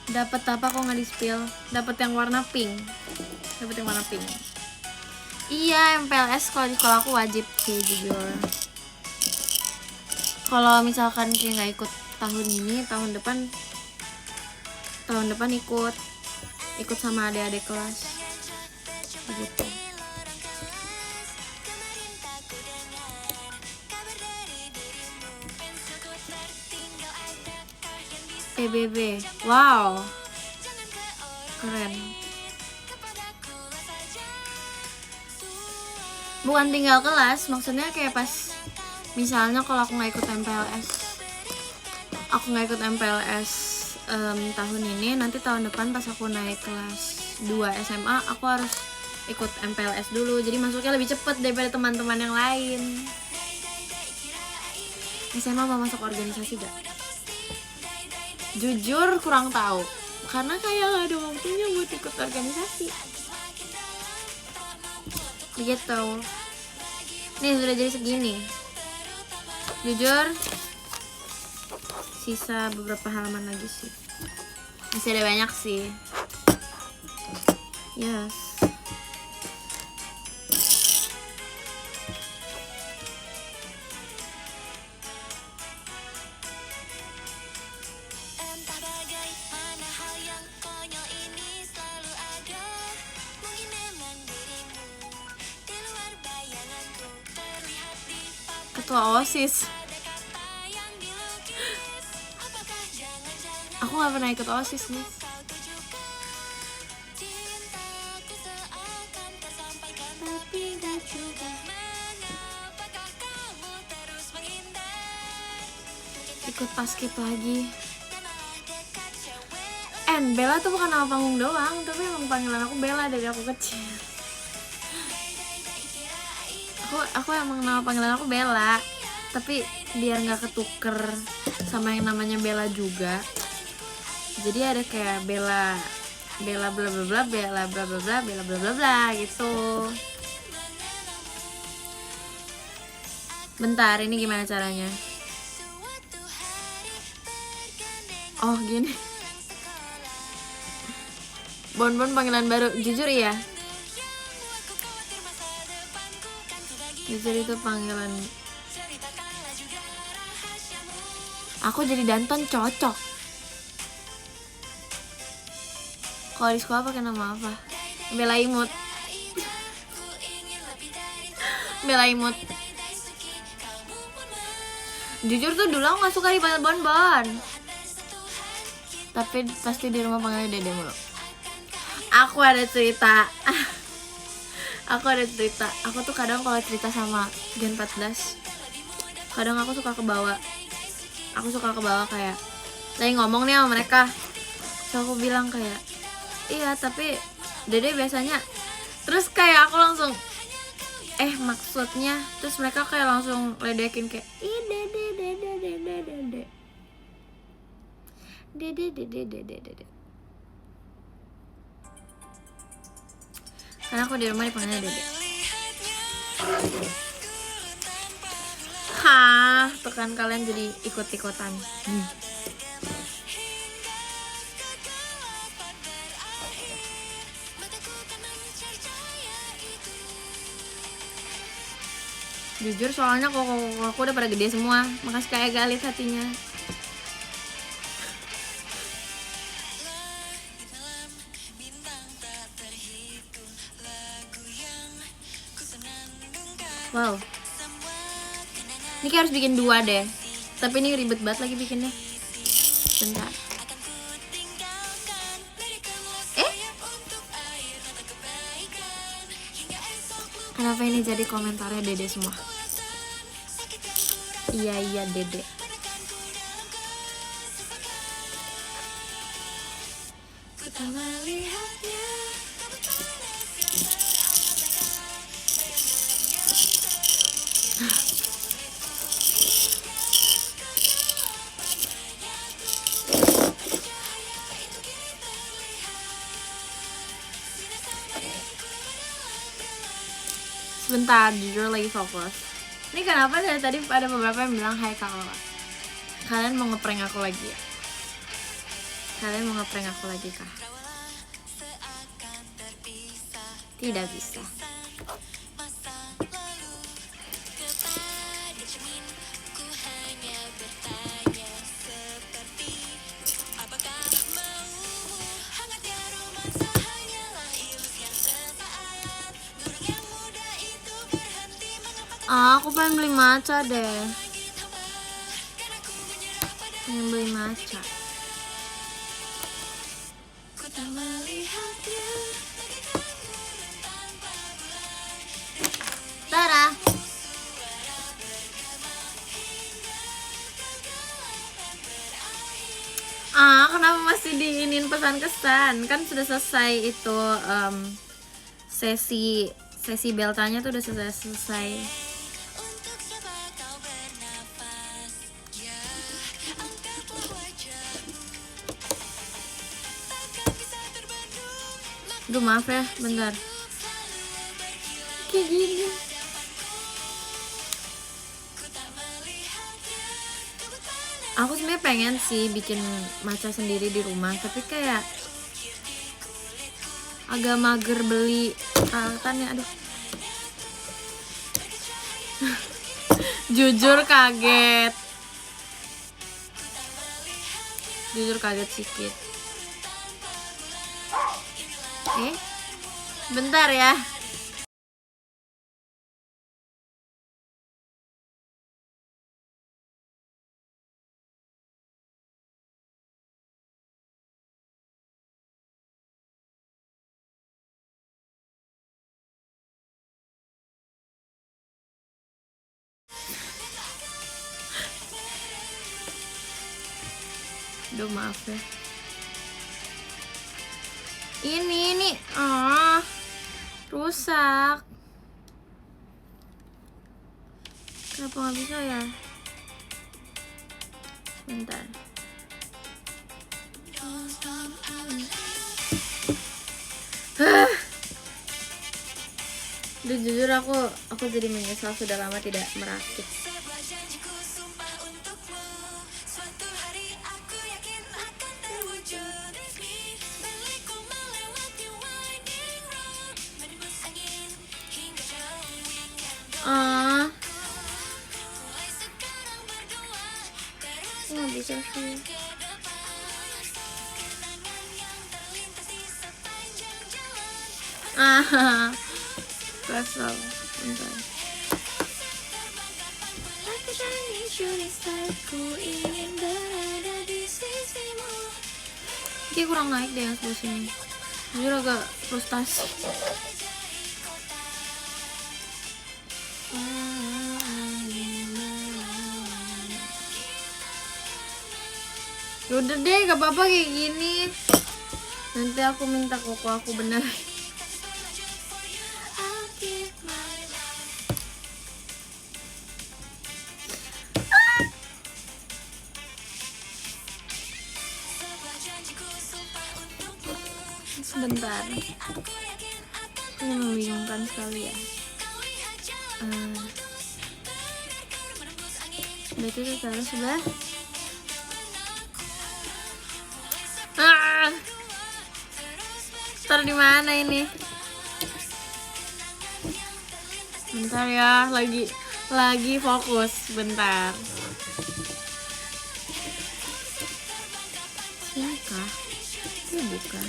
Dapat apa kok nggak di spill? Dapat yang warna pink. Iya, MPLS kalau di sekolah aku wajib sih jujur. Kalau misalkan kayak nggak ikut tahun ini, tahun depan tahun depan ikut sama adik-adik kelas begitu. PBB, wow, keren. Bukan tinggal kelas, maksudnya kayak pas misalnya kalau aku nggak ikut MPLS tahun ini, nanti tahun depan pas aku naik kelas 2 SMA aku harus ikut MPLS dulu, jadi masuknya lebih cepet daripada teman-teman yang lain. SMA mau masuk organisasi gak? Jujur kurang tahu, karena kayak gak ada waktunya buat ikut organisasi begitu. Nih sudah jadi segini. Jujur sisa beberapa halaman lagi sih, masih ada banyak sih. Yes. Ketua OSIS. Aku gak pernah ikut OSIS nih. Ikut paskib lagi. Bella tuh bukan nama panggung doang, tapi emang panggilan aku Bella dari aku kecil. Aku emang nama panggilan aku Bella, tapi biar nggak ketuker sama yang namanya Bella juga, jadi ada kayak Bella bla bla bla, Bella bla bla bla, Bella bla bla bla gitu. Bentar, ini gimana caranya? Oh gini. Bon panggilan baru. Jujur iya, jujur itu panggilan. Aku jadi Danton cocok. Kalau di sekolah pakai nama apa? Bella Imut. Bella Imut. Jujur tuh dulu aku gak suka dipanggil Bon, tapi pasti di rumah panggilnya Dede mulu. Aku ada cerita. Aku tuh kadang kalau cerita sama Gen 14, kadang aku suka kebawa kayak lagi ngomong nih sama mereka, so aku bilang kayak iya tapi Dede biasanya, terus kayak aku langsung maksudnya, terus mereka kayak langsung ledekin kayak ih Dede. Karena aku di rumah dipanggilnya Dede. Hah, tuh kan kalian jadi ikut-ikutan. Jujur soalnya kok aku udah pada gede semua, makasih kayak galit hatinya. Wow, ini kayak harus bikin 2 deh, tapi ini ribet banget lagi bikinnya. Bentar. Kenapa ini jadi komentarnya Dede semua? Iya Dede. Sebentar, jujur lagi fokus. Ini kenapa dari tadi ada beberapa yang bilang hai Kak Lola. Kalian mau ngeprank aku lagi ya? Kalian mau ngeprank aku lagi kah? Tidak bisa. Aku pengen beli matcha deh. Pengen beli matcha. Tara. Kenapa masih diinin pesan kesan? Kan sudah selesai itu sesi beltanya tuh udah selesai. Duh, maaf ya, bentar. Kayak gini. Aku sebenarnya pengen sih bikin matcha sendiri di rumah, tapi kayak agak mager beli peralatannya. Aduh. Jujur kaget sedikit. Bentar ya. Duh, maaf ya. Ini rusak. Kenapa nggak bisa ya? Bentar. Duh, jujur aku jadi menyesal sudah lama tidak merakit. Nggak bisa sih. Kesel. Bentar. Kayak kurang naik deh yang sebelah sini. Jujur agak frustasi. Udah deh, gak apa-apa kayak gini. Nanti aku minta koko aku bener. Sebentar. Ini membingungkan sekali ya. Berarti itu taruh sebelah. Taruh di mana ini? Bentar ya, lagi fokus, bentar. Siapa? Ini bukan.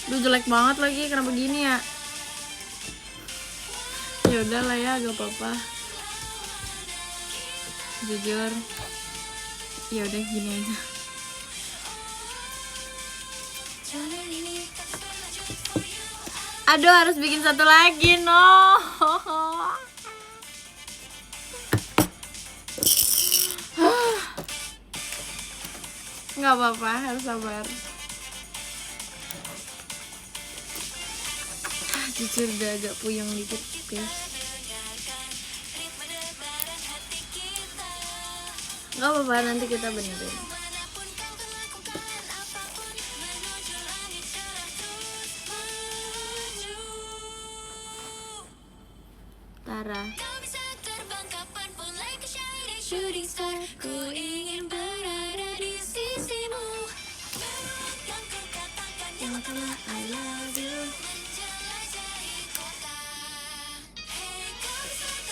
Duh, jelek banget lagi, kenapa begini ya? Ya udahlah ya, gak apa-apa. Jujur, ya udah gini aja. Aduh, harus bikin satu lagi, no. Nggak apa-apa, harus sabar. Jujur udah agak puyeng dikit, guys. Nggak apa-apa, nanti kita benerin. Tara. Shooting star, ku ingin berada di sisimu. Yang telah I love you.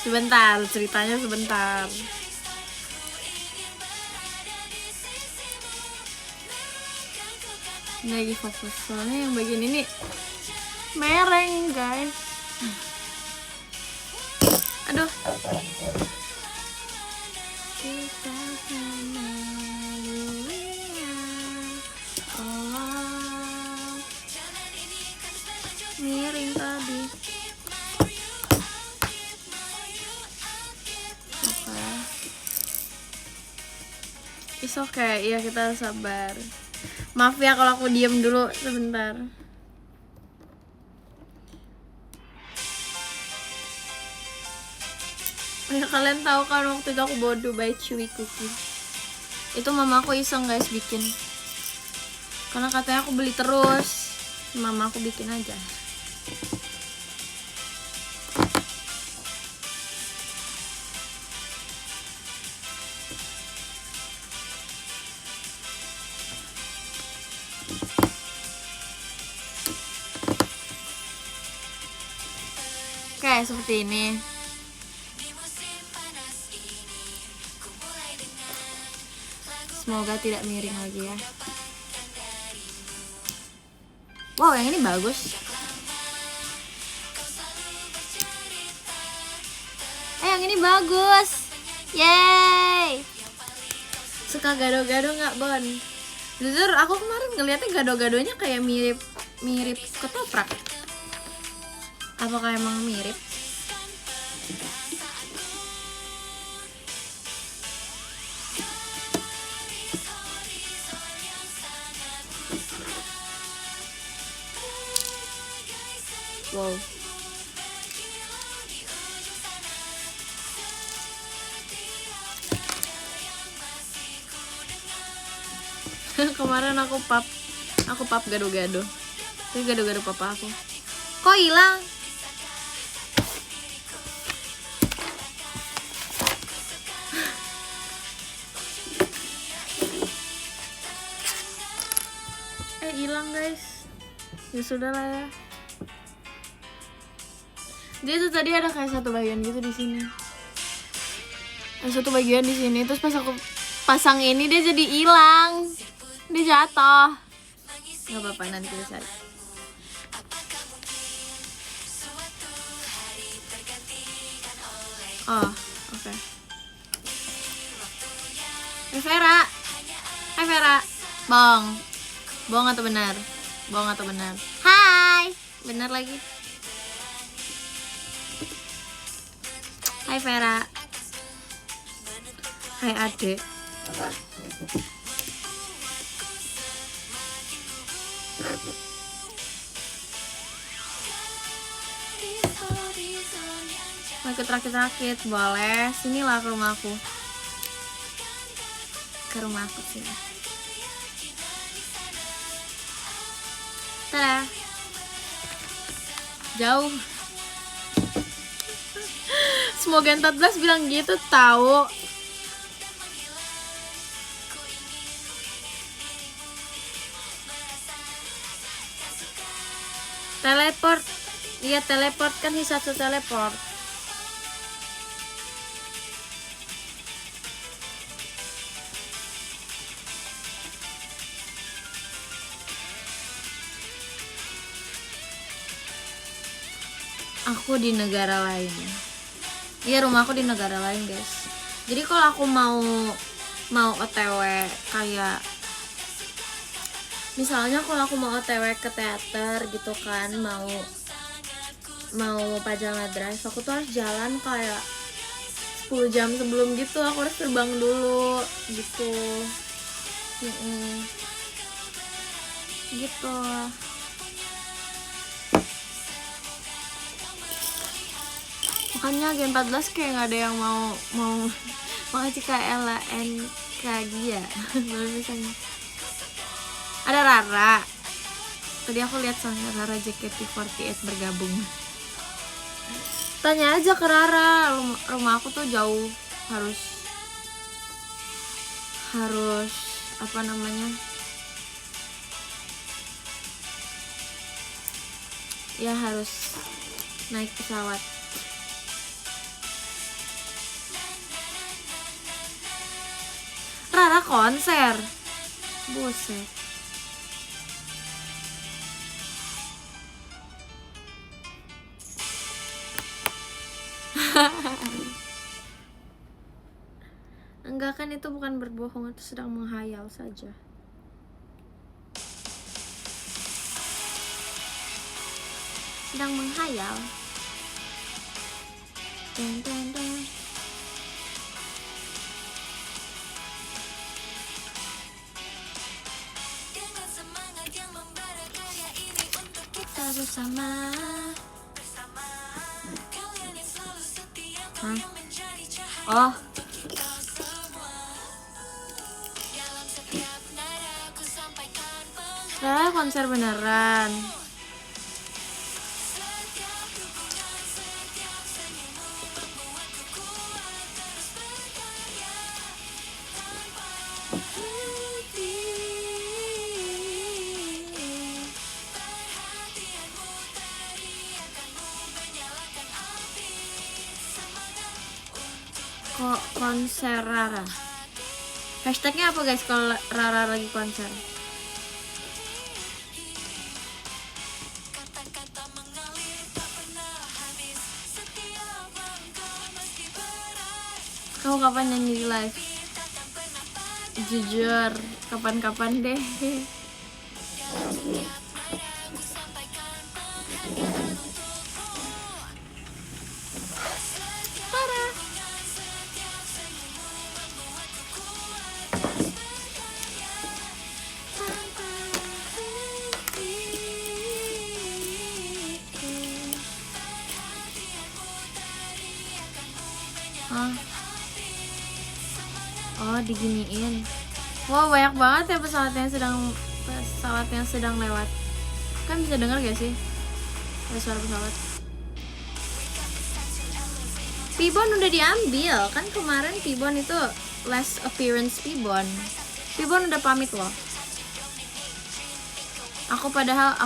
Sebentar, ceritanya sebentar. Ini lagi fokus, soalnya yang bagian ini mereng guys. Aduh. Kita miring tadi. Oke. It's okay, iya kita sabar. Maaf ya kalau aku diem dulu sebentar. Ya, kalian tahu kan waktu itu aku bawa Dubai Chewy Cookie. Itu mama aku iseng guys bikin. Karena katanya aku beli terus. Mama aku bikin aja. Kayak seperti ini. Semoga tidak miring lagi ya. Wow, yang ini bagus. Yang ini bagus. Yeay. Suka gado-gado nggak, Bon? Jujur aku kemarin ngeliatnya gado-gadonya kayak mirip ketoprak. Apakah emang mirip? Wow. Kemarin aku pap gado-gado. Itu gado-gado papa aku. Kok hilang? Hilang guys. Ya sudah lah ya. Dia tuh tadi ada kayak satu bagian gitu di sini. Ada satu bagian di sini, terus pas aku pasang ini dia jadi hilang. Dia jatuh. Gak apa-apa, nanti bisa. Oh, oke. Hai Vera. Hai Vera. Bohong atau benar? Bohong atau benar? Hai. Benar lagi. Hai Vera. Hai Ade. Mau ikut rakit-rakit? Boleh. Sinilah ke rumahku. Ke rumahku sini. Tada. Jauh. Semoga 14 bilang gitu tahu. Teleport. Iya teleport kan Hisatsu teleport. Aku di negara lain. Iya rumahku di negara lain guys. Jadi kalau aku mau OTW kayak misalnya kalau aku mau OTW ke teater gitu kan, mau Pajang Drive, aku tuh harus jalan kayak 10 jam sebelum gitu. Aku harus terbang dulu gitu. Gitu. Makanya G14 kayak nggak ada yang mau makasih Kak Ella and Kak Gia. Misalnya ada Rara. Tadi aku lihat soalnya Rara JKT48 bergabung. Tanya aja ke Rara. Rumah aku tuh jauh, harus apa namanya? Ya harus naik pesawat. Rara konser. Buset. Enggak kan, itu bukan berbohong, itu sedang menghayal saja. Sedang menghayal. Den, den, den. Kita bersama. Hah? Oh. Nah, konser beneran. Kok konser Rara? Hashtagnya apa guys kalau Rara lagi konser? Kamu kapan nyanyi di live? Jujur, kapan-kapan deh. Oh, diginiin. Wow, banyak banget ya pesawat yang sedang lewat. Kan bisa dengar gak sih? Ada suara pesawat. Pibon udah diambil. Kan kemarin Pibon itu last appearance Pibon. Pibon udah pamit loh. Aku padahal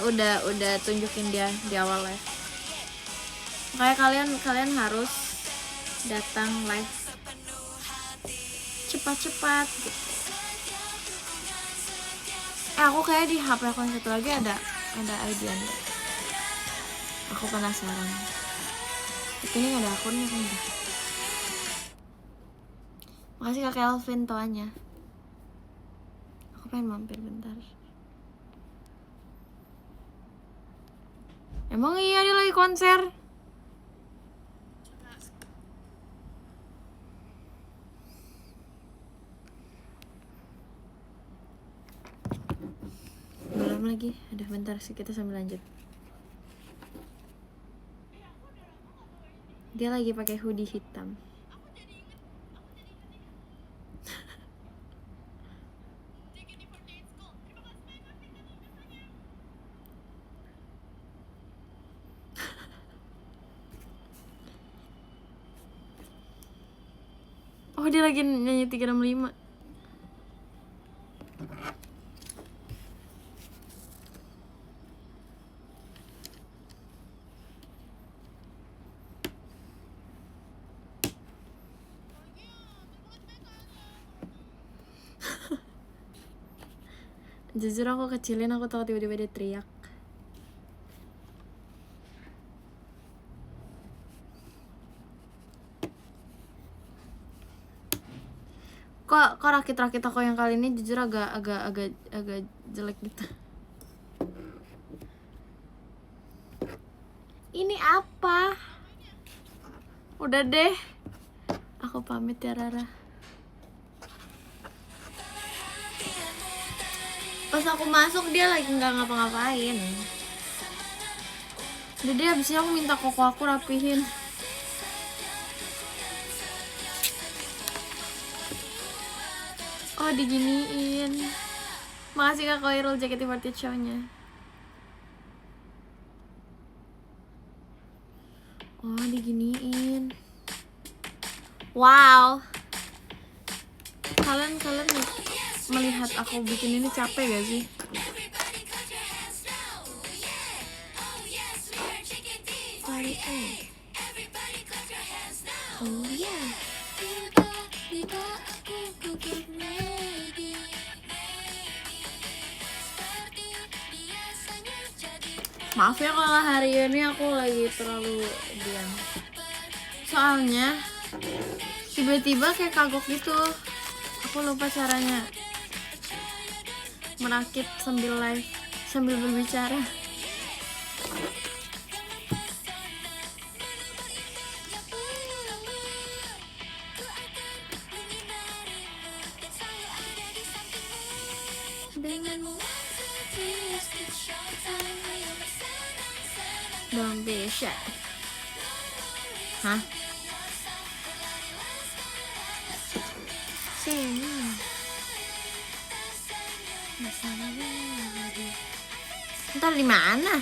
udah tunjukin dia di awal live. Makanya kalian harus datang live cepat-cepat gitu. Aku kayak di HP aku yang satu lagi ada idea. Aku penasaran. Tapi ini gak ada akunnya kan. Makasih Kak Kelvin toanya. Aku pengen mampir bentar. Emang iya dia lagi konser? Belum lagi, ada bentar sih, kita sambil lanjut. Dia lagi pakai hoodie hitam. Oh, dia lagi nyanyi 365. Jujur aku kecilin, aku tahu tiba-tiba dia teriak. Kok rakit-rakit aku yang kali ini jujur agak jelek gitu. Ini apa? Udah deh. Aku pamit ya Rara. Pas aku masuk dia lagi nggak ngapa-ngapain. Jadi abisnya aku minta koko aku rapihin. Oh, diginiin. Makasih Kak Koirul JKT48 show-nya. Oh, diginiin. Wow. Kalian melihat aku bikin ini capek gak sih? Oh yeah. Maaf ya kalau hari ini aku lagi terlalu diam. Soalnya tiba-tiba kayak kagok gitu. Aku lupa caranya merakit sambil live, sambil berbicara. Don't be shy. Hah? Sini. Ntar di mana?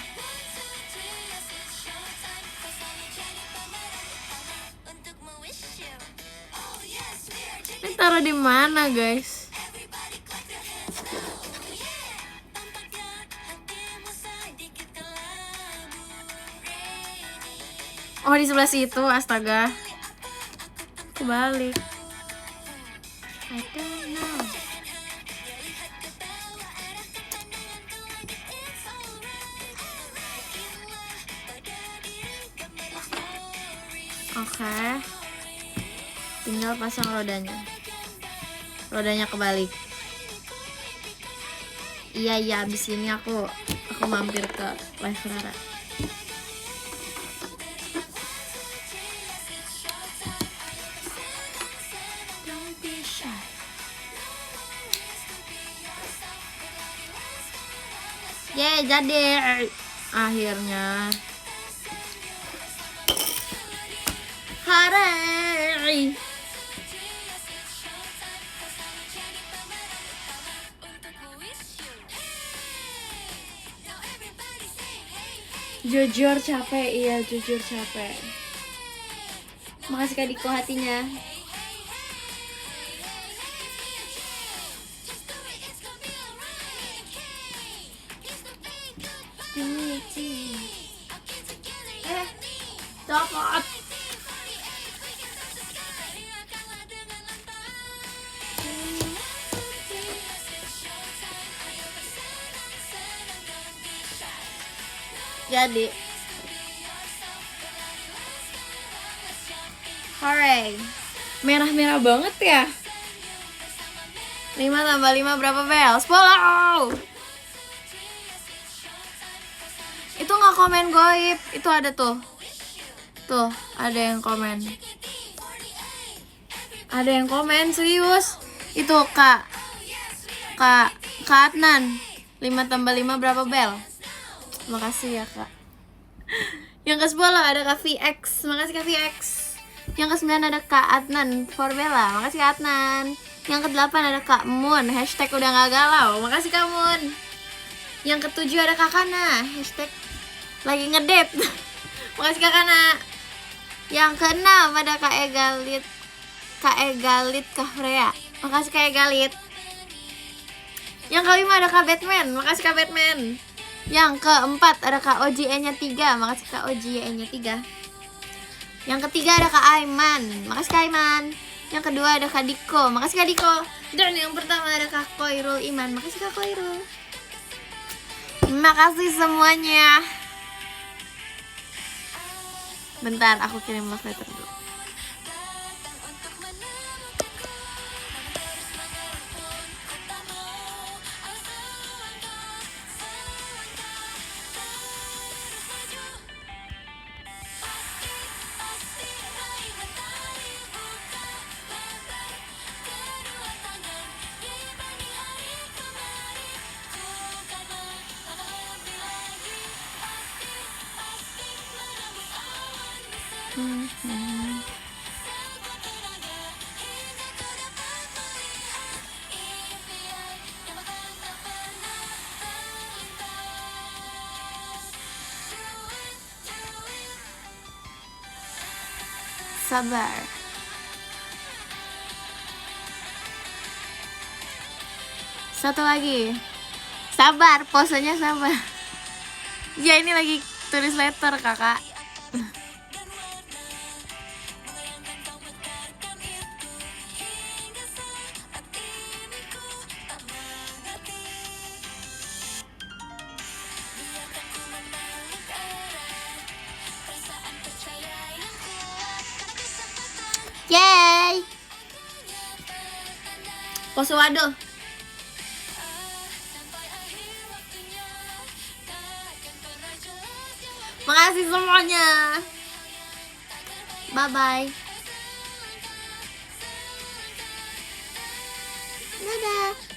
Ini taruh di mana, guys? Oh, di sebelah situ, astaga. Kebalik. I don't know. Oke. Tinggal pasang rodanya. Rodanya kebalik. Iya, abis ini aku mampir ke live Rara. Yeay, jadi akhirnya. Hari. Jujur capek, iya jujur capek. Makasih Kak Diko hatinya. Dapat. Jadi hooray. Merah-merah banget ya. 5 tambah 5 berapa bel? 10. Itu gak komen goib. Itu ada tuh. Tuh, ada yang komen. Ada yang komen, serius. Itu Kak Adnan. 5 tambah 5 berapa bel? Makasih ya Kak. Yang ke-10 ada Kak VX. Makasih Kak VX. Yang ke-9 ada Kak Adnan Forbella. Makasih Kak Adnan. Yang ke-8 ada Kak Moon. Hashtag udah gak galau. Makasih Kak Moon. Yang ke-7 ada Kak Kana. Hashtag lagi ngedate. Makasih Kak Kana. Yang ke-6 ada Kak Egalit. Kak Egalit Kak Freya. Makasih Kak Egalit. Yang ke-5 ada Kak Batman. Makasih Kak Batman. Yang ke-4 ada Kak OJE-nya 3. Makasih Kak OJE-nya 3. Yang ketiga ada Kak Aiman. Makasih Kak Aiman. Yang kedua ada Kak Diko. Makasih Kak Diko. Dan yang pertama ada Kak Koirul Iman. Makasih Kak Koirul. Terima kasih semuanya. Bentar, aku kirim love letter dulu. Sabar. Satu lagi. Sabar, posenya sabar. Ya ini lagi tulis letter kakak. Yay. Pose waduh. Makasih semuanya. Bye bye. Dadah.